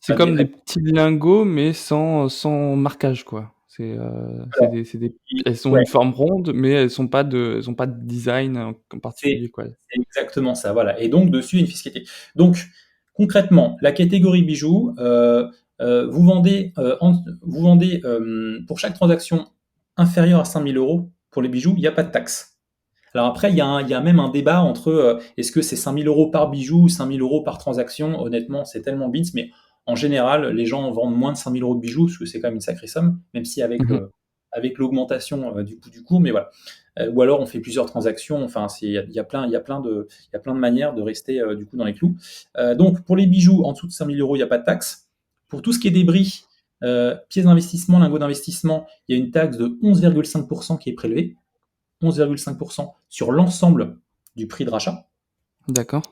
C'est comme des petits lingots, mais sans marquage, quoi. alors, C'est des elles ont ouais, une forme ronde, mais elles ont pas de design en c'est particulier, quoi. c'est exactement ça, voilà. Et donc dessus, il y a une fiscalité. Donc concrètement, la catégorie bijoux, vous vendez pour chaque transaction inférieure à 5 000 euros pour les bijoux, il n'y a pas de taxe. Alors après, il y a même un débat entre est-ce que c'est 5 000 euros par bijou ou 5 000 euros par transaction. Honnêtement, c'est tellement bins, mais en général, les gens vendent moins de 5 000 euros de bijoux, parce que c'est quand même une sacrée somme, même si Mmh mh. avec l'augmentation du cours, mais voilà. Ou alors on fait plusieurs transactions, enfin, il y a plein de manières de rester du coup dans les clous. Donc pour les bijoux, en dessous de 5 000 euros, il n'y a pas de taxe. Pour tout ce qui est débris, pièces d'investissement, lingots d'investissement, il y a une taxe de 11,5% qui est prélevée. 11,5% sur l'ensemble du prix de rachat. D'accord.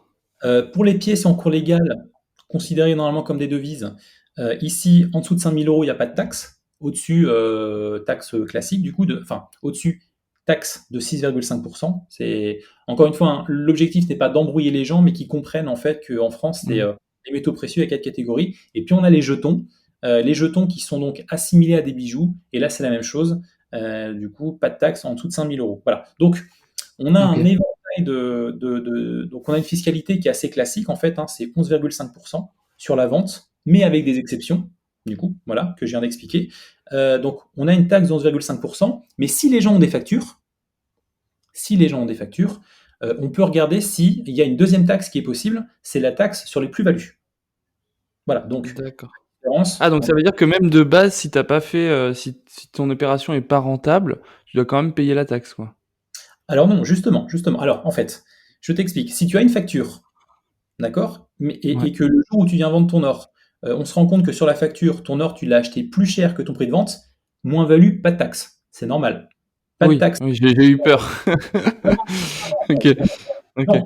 Pour les pièces en cours légal, considérées normalement comme des devises, ici, en dessous de 5 000 euros, il n'y a pas de taxe. Au-dessus, taxe classique, du coup, enfin, au-dessus, taxe de 6,5%. C'est, encore une fois, hein, l'objectif n'est pas d'embrouiller les gens, mais qu'ils comprennent en fait qu'en France, c'est Mmh. les métaux précieux à quatre catégories. Et puis, on a les jetons qui sont donc assimilés à des bijoux. Et là, c'est la même chose. Du coup, pas de taxe en dessous de 5 000 euros. Voilà. Donc, on a un OK. éventail donc on a une fiscalité qui est assez classique en fait, hein, c'est 11,5% sur la vente, mais avec des exceptions, du coup, voilà, que je viens d'expliquer. Donc on a une taxe de 11,5%, mais si les gens ont des factures, on peut regarder s'il y a une deuxième taxe qui est possible, c'est la taxe sur les plus-values. Voilà, donc D'accord. Ah différence. donc ça veut dire que même de base, si tu as pas fait, si ton opération est pas rentable, tu dois quand même payer la taxe, quoi? Alors non, justement. Alors en fait, je t'explique. Si tu as une facture, d'accord? Mais Ouais. et que le jour où tu viens vendre ton or, on se rend compte que sur la facture, ton or, tu l'as acheté plus cher que ton prix de vente, moins-value, pas de taxe. C'est normal. Pas de Oui, taxe. oui, j'ai eu peur. Non, non, OK, OK. non,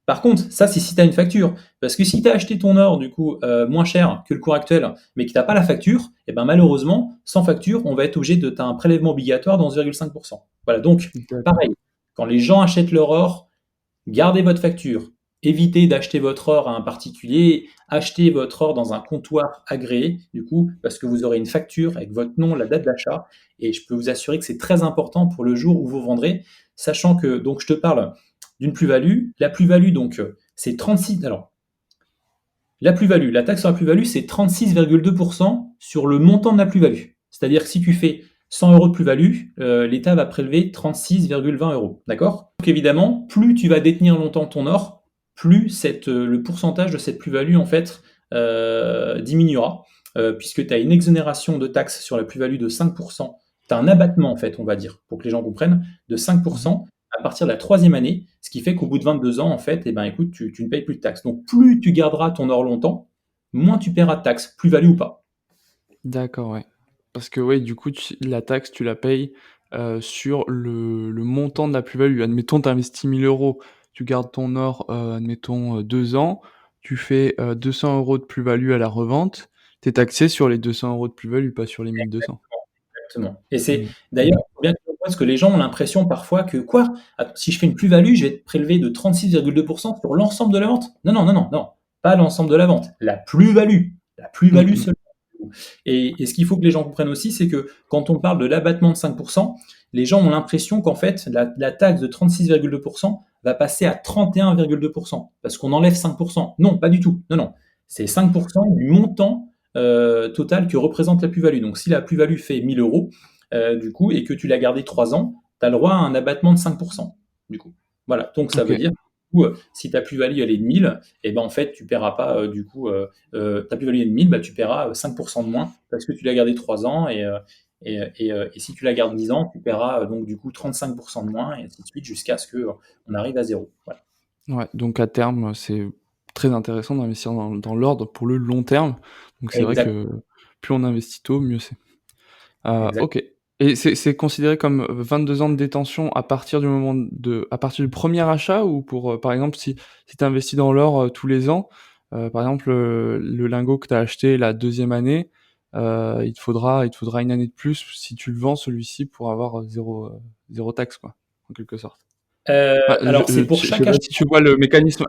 par contre, ça, c'est si tu as une facture. Parce que si tu as acheté ton or, du coup, moins cher que le cours actuel, mais que tu as pas la facture, et ben malheureusement, sans facture, on va être obligé de tu as un prélèvement obligatoire dans 11,5%. Voilà, donc D'accord. pareil, quand les gens achètent leur or, gardez votre facture. Évitez d'acheter votre or à un particulier. Achetez votre or dans un comptoir agréé, du coup, parce que vous aurez une facture avec votre nom, la date d'achat. Et je peux vous assurer que c'est très important pour le jour où vous vendrez, sachant que, donc, je te parle d'une plus-value. La plus-value, donc, c'est 36. Alors, la plus-value, la taxe sur la plus-value, c'est 36,2% sur le montant de la plus-value. C'est-à-dire que si tu fais 100 euros de plus-value, l'État va prélever 36,20 euros. D'accord? Donc évidemment, plus tu vas détenir longtemps ton or, plus le pourcentage de cette plus-value en fait diminuera, puisque tu as une exonération de taxe sur la plus-value de 5%. Tu as un abattement en fait, on va dire, pour que les gens comprennent, de Mmh. 5% à partir de la troisième année, ce qui fait qu'au bout de 22 ans, en fait, eh ben, écoute, tu ne payes plus de taxes. Donc, plus tu garderas ton or longtemps, moins tu paieras de taxes, plus-value ou pas. D'accord, ouais. Parce que ouais, du coup, la taxe, tu la payes, sur le montant de la plus-value. Admettons, tu investis 1 000 €, tu gardes ton or, admettons, 2 ans, tu fais, 200 € de plus-value à la revente, tu es taxé sur les 200 € de plus-value, pas sur les 1 200. Exactement. Et c'est Mmh. d'ailleurs, il faut bien que tu comprennes, parce que les gens ont l'impression parfois que quoi? Si je fais une plus-value, je vais être prélevé de 36,2% sur l'ensemble de la vente. Non, non, non, non, non, pas l'ensemble de la vente, la plus-value. La Mmh plus-value mh. seulement. Et ce qu'il faut que les gens comprennent aussi, c'est que quand on parle de l'abattement de 5%, les gens ont l'impression qu'en fait, la taxe de 36,2% va passer à 31,2% parce qu'on enlève 5%. Non, pas du tout. Non, non. C'est 5% du montant totale que représente la plus-value. Donc si la plus-value fait 1000 euros, du coup, et que tu l'as gardé 3 ans, tu as le droit à un abattement de 5%, du coup. Voilà, donc ça Ok. veut dire, du coup, si ta plus-value elle est de 1000, et ben en fait, tu paieras pas, du coup, ta plus-value est de 1000, bah, tu paieras 5% de moins parce que tu l'as gardé 3 ans, et si tu la gardes 10 ans, tu paieras donc du coup 35% de moins, et ainsi de suite, jusqu'à ce qu'on arrive à zéro. Voilà. Ouais, donc à terme, c'est très intéressant d'investir dans l'ordre pour le long terme. Donc c'est vrai Exact, que plus on investit tôt, mieux c'est. exact. OK, et c'est considéré comme 22 ans de détention à partir du premier achat, ou pour, par exemple, si tu investis dans l'or, tous les ans, par exemple, le lingot que tu as acheté la deuxième année, il te faudra une année de plus si tu le vends celui-ci pour avoir, 0 taxe quoi, en quelque sorte. Enfin, Alors c'est pour je sais chaque pas achat. si tu vois le mécanisme.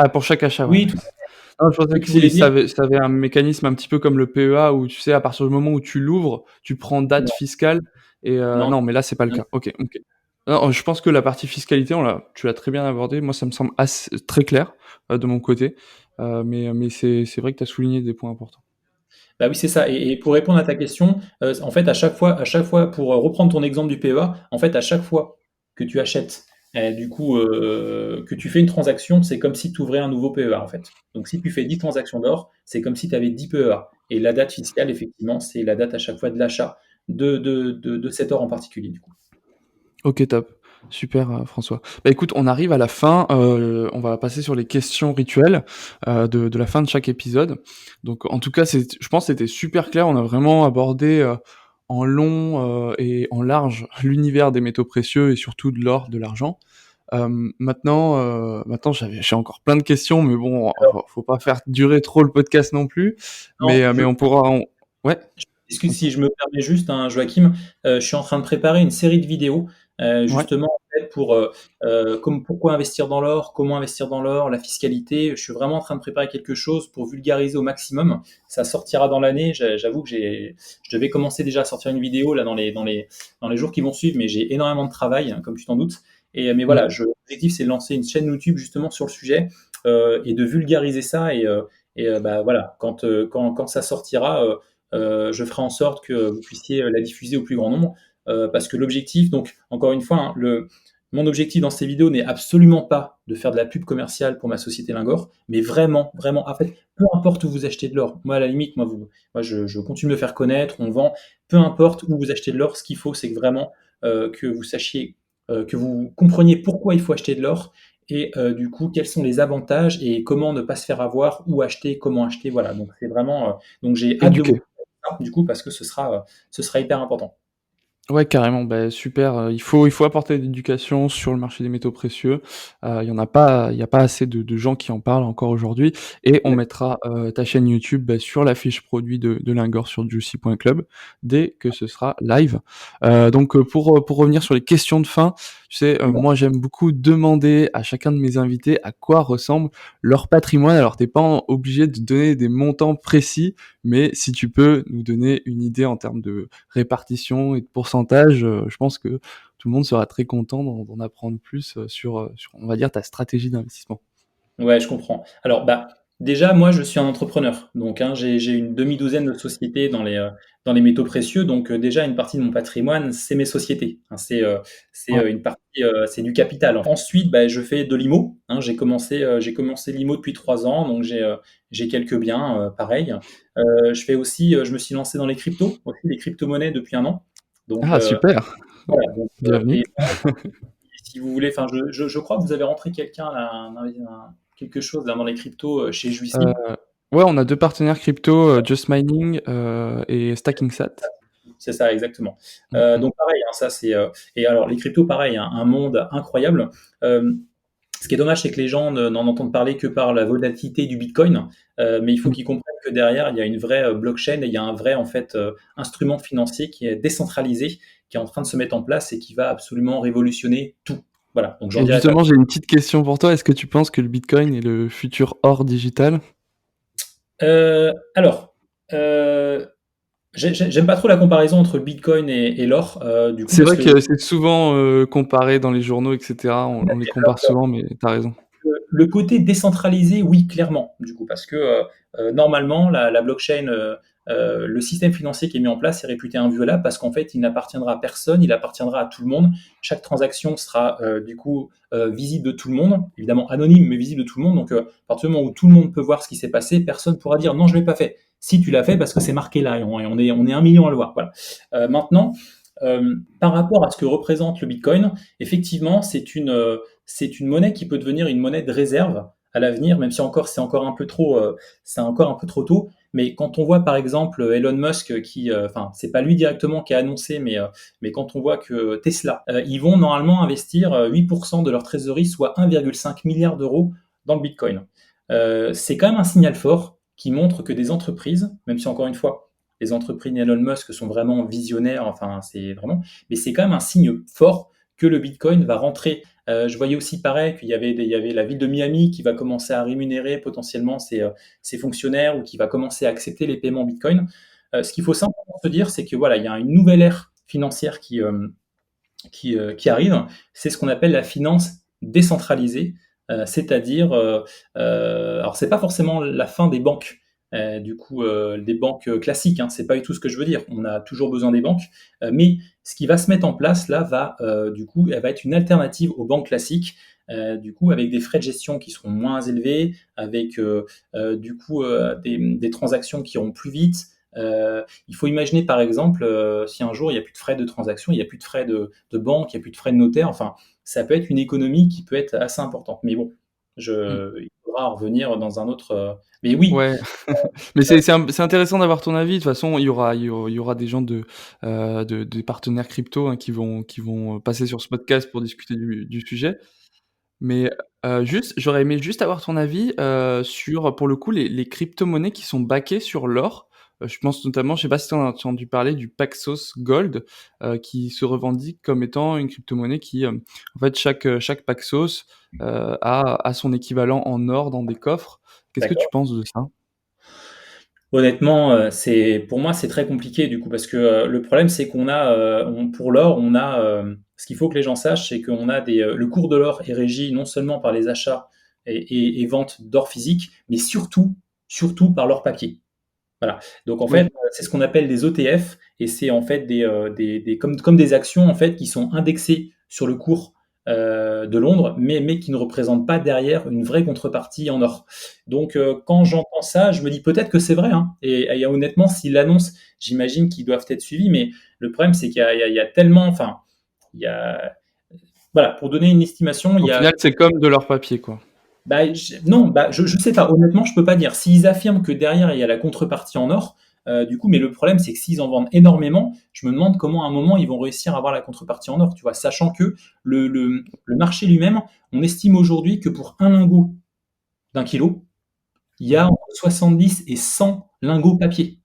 Ah, pour chaque achat, ouais. Oui, tout à Non, je fait. Ce pensais que tu voulais que dire, ça avait un mécanisme un petit peu comme le PEA où, tu sais, à partir du moment où tu l'ouvres, tu prends date non, fiscale et non, non, mais là, c'est pas le non. cas. OK, OK. Non, je pense que la partie fiscalité, tu l'as très bien abordée. Moi, ça me semble assez très clair, de mon côté, mais c'est vrai que tu as souligné des points importants. Bah oui, c'est ça. Et pour répondre à ta question, en fait, à chaque fois, pour reprendre ton exemple du PEA, en fait, à chaque fois que tu achètes, du coup, que tu fais une transaction, c'est comme si tu ouvrais un nouveau PEA, en fait. Donc, si tu fais 10 transactions d'or, c'est comme si tu avais 10 PEA. Et la date fiscale, effectivement, c'est la date à chaque fois de l'achat de cet or en particulier, du coup. OK, top. Super, François. Bah, écoute, on arrive à la fin, on va passer sur les questions rituelles, de la fin de chaque épisode. Donc en tout cas, je pense que c'était super clair. On a vraiment abordé, en long, et en large l'univers des métaux précieux et surtout de l'or, de l'argent. Maintenant j'ai encore plein de questions, mais bon, faut pas faire durer trop le podcast non plus. Non, Mais on pourra ouais? excuse On si je me permets juste, hein, Joachim, je suis en train de préparer une série de vidéos, ouais? justement en fait, pourquoi investir dans l'or, comment investir dans l'or, la fiscalité. Je suis vraiment en train de préparer quelque chose pour vulgariser au maximum. Ça sortira dans l'année. J'avoue que je devais commencer déjà à sortir une vidéo là dans les jours qui vont suivre, mais j'ai énormément de travail, hein, comme tu t'en doutes. Mais Mmh. voilà, l'objectif c'est de lancer une chaîne YouTube justement sur le sujet, et de vulgariser ça. Bah voilà, quand ça sortira. Je ferai en sorte que vous puissiez la diffuser au plus grand nombre, parce que l'objectif, donc encore une fois, hein, mon objectif dans ces vidéos n'est absolument pas de faire de la pub commerciale pour ma société Lingor, mais vraiment, vraiment, en fait, peu importe où vous achetez de l'or, moi à la limite, moi je continue de me faire connaître, on vend, peu importe où vous achetez de l'or, ce qu'il faut, c'est que vraiment que vous sachiez, que vous compreniez pourquoi il faut acheter de l'or, et du coup, quels sont les avantages et comment ne pas se faire avoir, où acheter, comment acheter, voilà. Donc c'est vraiment, donc j'ai hâte de vous Éduquer. du coup, parce que ce sera hyper important. Ouais, carrément, bah, super, il faut apporter de l'éducation sur le marché des métaux précieux. Il y a pas assez de gens qui en parlent encore aujourd'hui, et on mettra, ta chaîne YouTube, bah, sur la fiche produit de Lingor sur juicy.club dès que ce sera live. Donc, pour revenir sur les questions de fin, tu sais, moi j'aime beaucoup demander à chacun de mes invités à quoi ressemble leur patrimoine. Alors tu pas obligé de donner des montants précis, mais si tu peux nous donner une idée en termes de répartition et de pourcentage, je pense que tout le monde sera très content d'en apprendre plus, sur, on va dire, ta stratégie d'investissement. Ouais, je comprends. Alors, bah, déjà, moi, je suis un entrepreneur. Donc, hein, j'ai une demi-douzaine de sociétés dans les métaux précieux. Donc, déjà, une partie de mon patrimoine, c'est mes sociétés. Hein, Ouais. une partie, c'est du capital. Ensuite, bah, je fais de l'IMO. Hein, j'ai commencé l'IMO depuis 3 ans. Donc, j'ai quelques biens, pareil. Je me suis lancé dans les cryptos, aussi les crypto-monnaies depuis un an. Donc, Ah super! voilà. Donc, Bienvenue. et si vous voulez, enfin, je crois que vous avez rentré quelqu'un, là, quelque chose là, dans les cryptos, chez Heu, Juicy. ouais, on a 2 partenaires crypto, Just Mining, et StackingSat. C'est ça, exactement. Mmh mh. Donc pareil, hein, ça c'est. Et alors les cryptos, pareil, hein, un monde incroyable. Euh, Ce qui est dommage, c'est que les gens n'en entendent parler que par la volatilité du Bitcoin, mais il faut Mmh. qu'ils comprennent que derrière, il y a une vraie blockchain et il y a un vrai en fait instrument financier qui est décentralisé, qui est en train de se mettre en place et qui va absolument révolutionner tout. Voilà, donc j'en Et dirai pas justement, plus. j'ai une petite question pour toi. Est-ce que tu penses que le Bitcoin est le futur or digital? Alors, euh, j'aime pas trop la comparaison entre le Bitcoin et l'or, du coup, C'est parce vrai que que c'est souvent, comparé dans les journaux et cetera. On les compare souvent, mais tu as raison. Le côté décentralisé, oui, clairement, du coup, parce que normalement, la blockchain, le système financier qui est mis en place est réputé inviolable parce qu'en fait, il n'appartiendra à personne, il appartiendra à tout le monde. Chaque transaction sera du coup visible de tout le monde, évidemment anonyme, mais visible de tout le monde. Donc, à partir du moment où tout le monde peut voir ce qui s'est passé, personne ne pourra dire non, je ne l'ai pas fait. Si tu l'as fait, parce que c'est marqué là, et on est 1 million à le voir. Voilà. Maintenant, par rapport à ce que représente le Bitcoin, effectivement, c'est une monnaie qui peut devenir une monnaie de réserve à l'avenir, même si c'est encore un peu trop, c'est encore un peu trop tôt. Mais quand on voit par exemple Elon Musk enfin, c'est pas lui directement qui a annoncé, mais quand on voit que Tesla, ils vont normalement investir 8% de leur trésorerie, soit 1,5 milliard d'euros dans le Bitcoin. C'est quand même un signal fort qui montre que des entreprises, même si encore une fois, les entreprises d'Elon Musk sont vraiment visionnaires, enfin, c'est vraiment, mais c'est quand même un signe fort que le Bitcoin va rentrer. Je voyais aussi pareil qu'il y avait la ville de Miami qui va commencer à rémunérer potentiellement ses fonctionnaires ou qui va commencer à accepter les paiements Bitcoin. Ce qu'il faut simplement se dire, c'est que voilà, il y a une nouvelle ère financière qui arrive. C'est ce qu'on appelle la finance décentralisée, c'est-à-dire, alors c'est pas forcément la fin des banques. Du coup, des banques classiques, hein, c'est pas du tout ce que je veux dire. On a toujours besoin des banques, mais ce qui va se mettre en place là du coup, elle va être une alternative aux banques classiques. Du coup, avec des frais de gestion qui seront moins élevés, avec du coup des transactions qui iront plus vite. Il faut imaginer par exemple, si un jour il n'y a plus de frais de transaction, il n'y a plus de frais de banque, il n'y a plus de frais de notaire, enfin, ça peut être une économie qui peut être assez importante. Mais bon, Mmh. il faudra en revenir dans un autre. Mais oui, Ouais, mais c'est intéressant d'avoir ton avis. De toute façon, il y aura des gens des partenaires crypto, hein, qui vont passer sur ce podcast pour discuter du sujet. Mais, juste j'aurais aimé juste avoir ton avis, sur, pour le coup, les cryptomonnaies qui sont backées sur l'or. Je pense notamment, je sais pas si tu en as entendu parler du Paxos Gold, qui se revendique comme étant une cryptomonnaie qui, en fait, chaque Paxos, a son équivalent en or dans des coffres. Qu'est-ce que tu d'accord. penses de ça? Honnêtement, pour moi, c'est très compliqué du coup parce que le problème, c'est qu'on a, pour l'or, ce qu'il faut que les gens sachent, c'est qu'on a le cours de l'or est régi non seulement par les achats et ventes d'or physique, mais surtout par l'or papier. Voilà. Donc en fait, Oui. c'est ce qu'on appelle des ETF et c'est en fait comme des actions en fait qui sont indexées sur le cours de Londres, mais qui ne représentent pas derrière une vraie contrepartie en or. Donc quand j'entends ça, je me dis peut-être que c'est vrai. Hein. Et honnêtement, s'ils l'annoncent, j'imagine qu'ils doivent être suivis. Mais le problème, c'est qu'il y a tellement, enfin, il y a, voilà, pour donner une estimation, il Au y a final, c'est comme de l'or papier, quoi. bah, non, bah, je sais pas. Honnêtement, je peux pas dire. S'ils affirment que derrière il y a la contrepartie en or, du coup, mais le problème c'est que s'ils en vendent énormément, je me demande comment à un moment ils vont réussir à avoir la contrepartie en or, tu vois, sachant que le marché lui-même, on estime aujourd'hui que pour un lingot d'1 kilo, il y a Mmh. entre 70 et 100 lingots papier,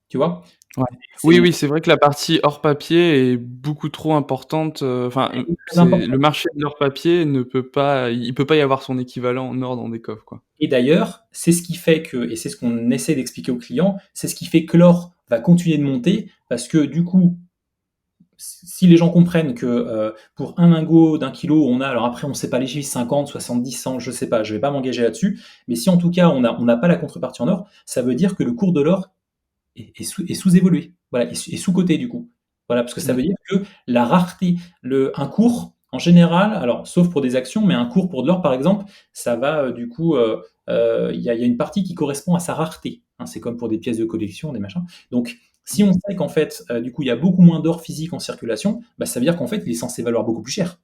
tu vois. Ouais. Oui, C'est oui, c'est vrai que la partie hors papier est beaucoup trop importante, enfin, très c'est important. le marché de l'or papier ne peut pas il peut pas y avoir son équivalent en or dans des coffres, quoi. Et d'ailleurs, c'est ce qui fait que, et c'est ce qu'on essaie d'expliquer aux clients, c'est ce qui fait que l'or va continuer de monter parce que du coup, si les gens comprennent que pour un lingot d'1 kilo, on a, alors après on ne sait pas les chiffres, 50, 70, 100, je ne sais pas, je ne vais pas m'engager là-dessus, mais si en tout cas on n'a pas la contrepartie en or, ça veut dire que le cours de l'or est sous-évolué, voilà, est sous-coté du coup. Voilà, parce que ça Mmh. veut dire que la rareté, un cours en général, alors sauf pour des actions, mais un cours pour de l'or par exemple, ça va du coup, il y a une partie qui correspond à sa rareté. Hein, c'est comme pour des pièces de collection, des machins. Donc si on sait qu'en fait, du coup, il y a beaucoup moins d'or physique en circulation, bah, ça veut dire qu'en fait, il est censé valoir beaucoup plus cher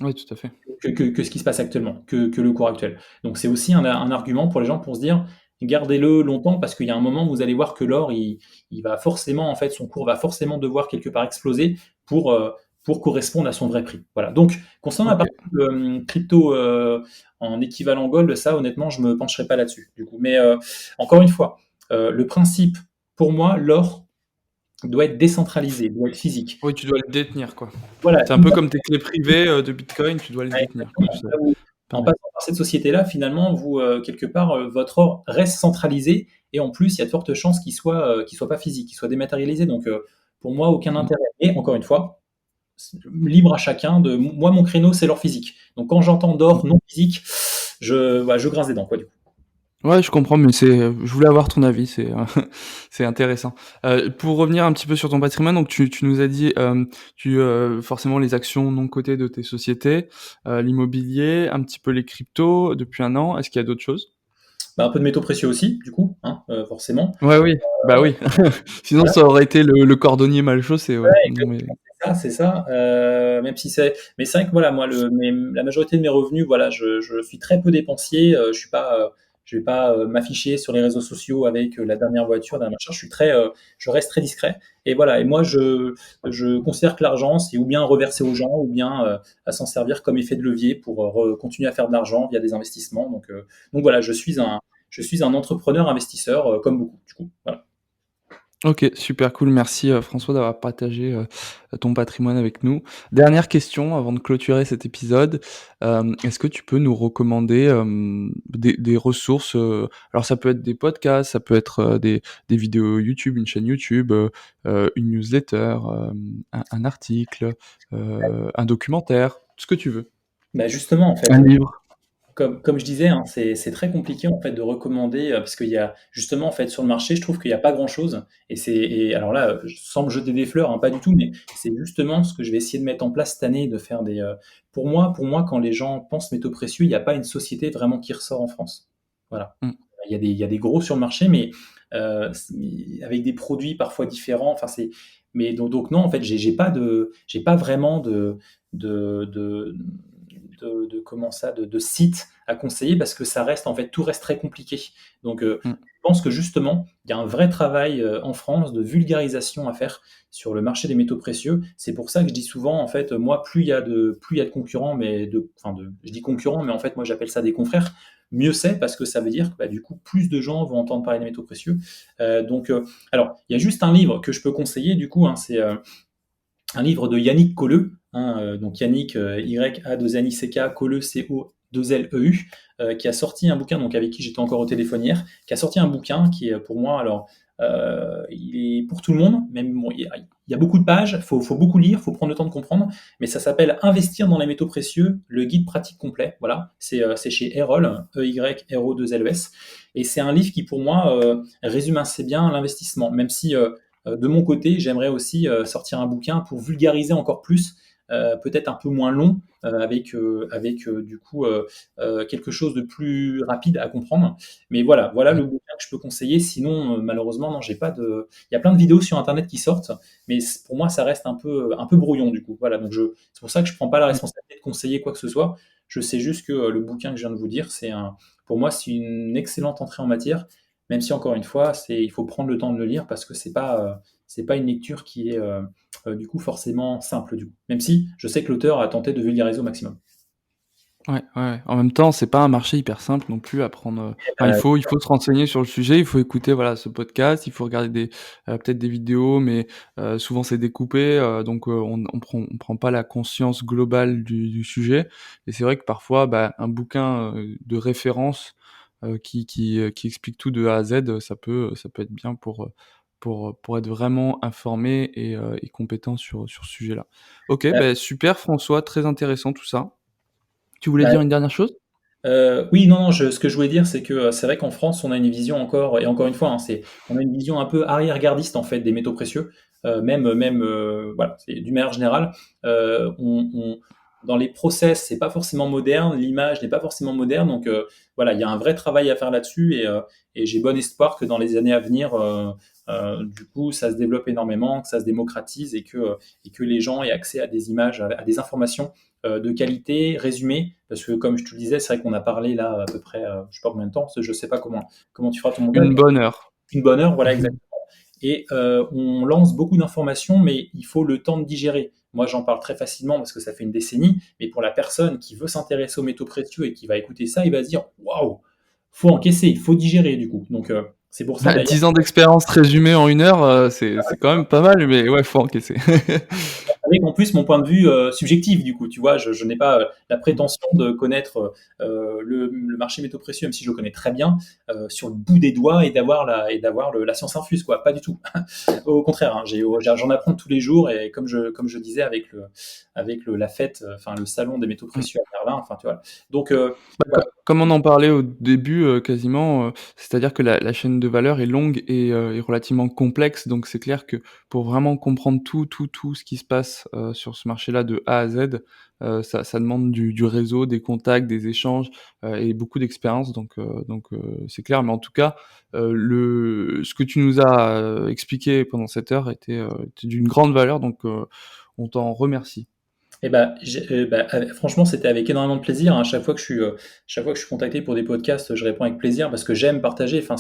Oui, tout à fait. que ce qui se passe actuellement, que le cours actuel. Donc c'est aussi un argument pour les gens pour se dire, gardez-le longtemps parce qu'il y a un moment où vous allez voir que l'or, il va forcément, en fait, son cours va forcément devoir quelque part exploser pour correspondre à son vrai prix. Voilà. Donc, concernant la OK. partie crypto en équivalent gold, ça, honnêtement, je me pencherai pas là-dessus, du coup. Mais encore une fois, le principe, pour moi, l'or doit être décentralisé, doit être physique. Oui, tu dois le détenir, quoi. Voilà, C'est un peu comme tes clés privées, de Bitcoin, tu dois les ouais, détenir, quoi. exactement. C'est Là où, en pareil. passant par cette société-là, finalement, vous, quelque part, votre or reste centralisé et en plus, il y a de fortes chances qu'il soit pas physique, qu'il soit dématérialisé. Donc, pour moi, aucun Mmh. intérêt. Et encore une fois, libre à chacun de. Moi, mon créneau, c'est l'or physique. Donc quand j'entends d'or non physique, je grince des dents, quoi, du coup. Ouais, je comprends, mais je voulais avoir ton avis, c'est intéressant. Pour revenir un petit peu sur ton patrimoine, donc tu nous as dit, forcément les actions non cotées de tes sociétés, l'immobilier, un petit peu les cryptos depuis 1 an. Est-ce qu'il y a d'autres choses? Bah, un peu de métaux précieux aussi, du coup, hein, forcément. Ouais, oui, bah oui. Sinon Voilà. ça aurait été le cordonnier mal chaussé, ouais. Non mais C'est ça. Même si mais c'est vrai que voilà, moi, la majorité de mes revenus, voilà, je suis très peu dépensier. Je vais pas m'afficher sur les réseaux sociaux avec la dernière voiture, d'un machin. Je reste très discret. Et voilà. Et moi, je considère que l'argent, c'est ou bien reverser aux gens, ou bien à s'en servir comme effet de levier pour continuer à faire de l'argent via des investissements. Donc voilà, je suis un entrepreneur investisseur comme beaucoup. Du coup, voilà. OK, super cool. Merci, François d'avoir partagé, ton patrimoine avec nous. Dernière question avant de clôturer cet épisode. Est-ce que tu peux nous recommander, des ressources, alors ça peut être des podcasts, ça peut être, des vidéos YouTube, une chaîne YouTube, une newsletter, un article, un documentaire, ce que tu veux. Bah justement, en fait. Un livre. Comme je disais, hein, c'est très compliqué en fait de recommander parce qu'il y a justement en fait sur le marché, je trouve qu'il n'y a pas grand-chose. Et alors là, sans me jeter des fleurs, hein, pas du tout, mais c'est justement ce que je vais essayer de mettre en place cette année, de faire des. Pour moi, quand les gens pensent métaux précieux, il n'y a pas une société vraiment qui ressort en France. Voilà. Mmh. Il y a des gros sur le marché, mais avec des produits parfois différents. Enfin, mais donc non, en fait, j'ai pas vraiment de, de, comment ça, de sites à conseiller parce que ça reste en fait tout reste très compliqué. Donc Mmh. je pense que justement il y a un vrai travail en France de vulgarisation à faire sur le marché des métaux précieux. C'est pour ça que je dis souvent en fait moi plus il y a de concurrents je dis concurrents mais en fait moi j'appelle ça des confrères. Mieux c'est parce que ça veut dire que bah, du coup plus de gens vont entendre parler des métaux précieux. Alors il y a juste un livre que je peux conseiller du coup, hein, c'est un livre de Yannick Colleux, hein, donc Yannick, Y-A-2-N-I-C-K, Colleux, C-O-2-L-E-U, qui a sorti un bouquin, donc avec qui j'étais encore au téléphone hier, qui a sorti un bouquin qui est pour moi, alors, il est pour tout le monde, même bon, il y a beaucoup de pages, faut beaucoup lire, faut prendre le temps de comprendre, mais ça s'appelle Investir dans les métaux précieux, le guide pratique complet, voilà, c'est chez Erol, E-Y-R-O-2-L-E-S, et c'est un livre qui pour moi résume assez bien l'investissement, même si de mon côté, j'aimerais aussi sortir un bouquin pour vulgariser encore plus, peut-être un peu moins long, avec du coup quelque chose de plus rapide à comprendre. Mais voilà le bouquin que je peux conseiller. Sinon, malheureusement, non, j'ai pas de. Il y a plein de vidéos sur Internet qui sortent, mais pour moi, ça reste un peu brouillon du coup. Voilà, donc c'est pour ça que je prends pas la Mmh. responsabilité de conseiller quoi que ce soit. Je sais juste que le bouquin que je viens de vous dire, pour moi, c'est une excellente entrée en matière. Même si encore une fois, il faut prendre le temps de le lire parce que c'est pas une lecture qui est du coup forcément simple du coup. Même si je sais que l'auteur a tenté de vulgariser au maximum. Ouais, ouais, ouais. En même temps, c'est pas un marché hyper simple non plus à prendre, enfin il faut se renseigner sur le sujet, il faut écouter, voilà, ce podcast, il faut regarder peut-être des vidéos, mais souvent c'est découpé, donc on prend pas la conscience globale du sujet et c'est vrai que parfois, bah, un bouquin, de référence, qui explique tout de A à Z, ça peut être bien pour être vraiment informé et compétent sur ce sujet-là. OK, Euh, beh, super François, très intéressant tout ça. Tu voulais bah, dire une dernière chose? oui, non, non, ce que je voulais dire, c'est que c'est vrai qu'en France, on a une vision encore, et encore une fois, hein, on a une vision un peu arrière-gardiste en fait des métaux précieux, voilà, c'est d'une manière générale, dans les process, c'est pas forcément moderne, l'image n'est pas forcément moderne, donc voilà, il y a un vrai travail à faire là-dessus, et j'ai bon espoir que dans les années à venir, du coup, ça se développe énormément, que ça se démocratise et que les gens aient accès à des images, à des informations de qualité, résumé, parce que comme je te le disais, c'est vrai qu'on a parlé là à peu près, je sais pas combien de temps, parce que je sais pas comment tu feras ton montage, Une mais bonne heure. une bonne heure, voilà exactement. Et on lance beaucoup d'informations, mais il faut le temps de digérer. Moi, j'en parle très facilement parce que ça fait une décennie, mais pour la personne qui veut s'intéresser aux métaux précieux et qui va écouter ça, il va se dire waouh, faut encaisser, il faut digérer du coup. Donc c'est pour ça Bah, d'ailleurs. 10 ans d'expérience résumée en 1 heure, c'est quand même pas mal, mais ouais, faut encaisser. avec en plus mon point de vue subjectif, du coup, tu vois, je n'ai pas la prétention de connaître le marché métaux précieux, même si je le connais très bien, sur le bout des doigts et d'avoir la science infuse, quoi. Pas du tout. Au contraire, hein, j'en apprends tous les jours et comme je disais la fête, enfin le salon des métaux Mmh. précieux à Berlin, enfin tu vois. Donc Bah, voilà. comme on en parlait au début, quasiment, c'est-à-dire que la chaîne de valeur est longue et relativement complexe, donc c'est clair que pour vraiment comprendre tout ce qui se passe, sur ce marché-là de A à Z, ça demande du réseau, des contacts, des échanges, et beaucoup d'expérience donc c'est clair. Mais en tout cas, ce que tu nous as, expliqué pendant cette heure était d'une grande valeur donc on t'en remercie. Et bah, franchement, c'était avec énormément de plaisir, hein. Chaque fois que je suis contacté pour des podcasts, je réponds avec plaisir parce que j'aime partager. Enfin,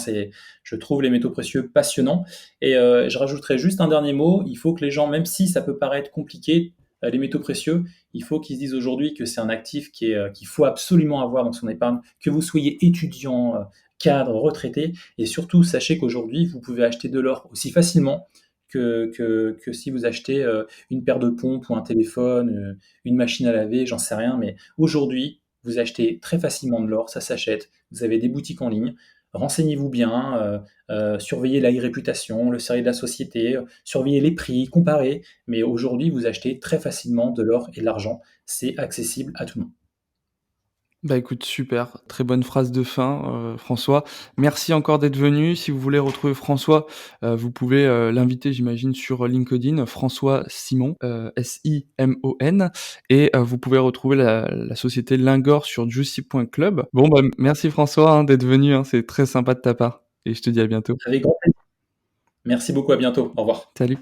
je trouve les métaux précieux passionnants. Et je rajouterais juste un dernier mot. Il faut que les gens, même si ça peut paraître compliqué, les métaux précieux, il faut qu'ils se disent aujourd'hui que c'est un actif qu'il faut absolument avoir dans son épargne, que vous soyez étudiant, cadre, retraité. Et surtout, sachez qu'aujourd'hui, vous pouvez acheter de l'or aussi facilement que si vous achetez une paire de pompes ou un téléphone, une machine à laver, j'en sais rien, mais aujourd'hui, vous achetez très facilement de l'or, ça s'achète, vous avez des boutiques en ligne, renseignez-vous bien, surveillez la réputation, le sérieux de la société, surveillez les prix, comparez, mais aujourd'hui, vous achetez très facilement de l'or et de l'argent, c'est accessible à tout le monde. Bah, écoute, super, très bonne phrase de fin, François. Merci encore d'être venu. Si vous voulez retrouver François, vous pouvez, l'inviter, j'imagine, sur LinkedIn, François Simon, Simon, et vous pouvez retrouver la société Lingor sur juicy.club. Bon, bah, merci François, hein, d'être venu, hein, c'est très sympa de ta part et je te dis à bientôt. Avec grand plaisir. Merci beaucoup, à bientôt, au revoir. Salut.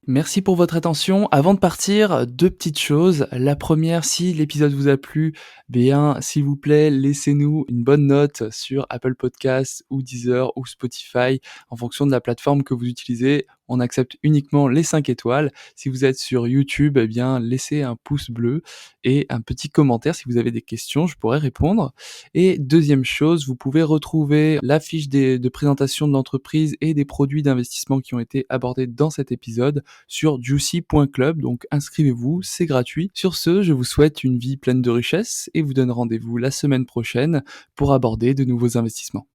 Merci pour votre attention. Avant de partir, 2 petites choses. La première, si l'épisode vous a plu, bien, s'il vous plaît, laissez-nous une bonne note sur Apple Podcasts ou Deezer ou Spotify en fonction de la plateforme que vous utilisez. On accepte uniquement les 5 étoiles. Si vous êtes sur YouTube, eh bien, laissez un pouce bleu et un petit commentaire si vous avez des questions, je pourrais répondre. Et deuxième chose, vous pouvez retrouver la fiche de présentation de l'entreprise et des produits d'investissement qui ont été abordés dans cet épisode sur juicy.club, donc inscrivez-vous, c'est gratuit. Sur ce, je vous souhaite une vie pleine de richesse et vous donne rendez-vous la semaine prochaine pour aborder de nouveaux investissements.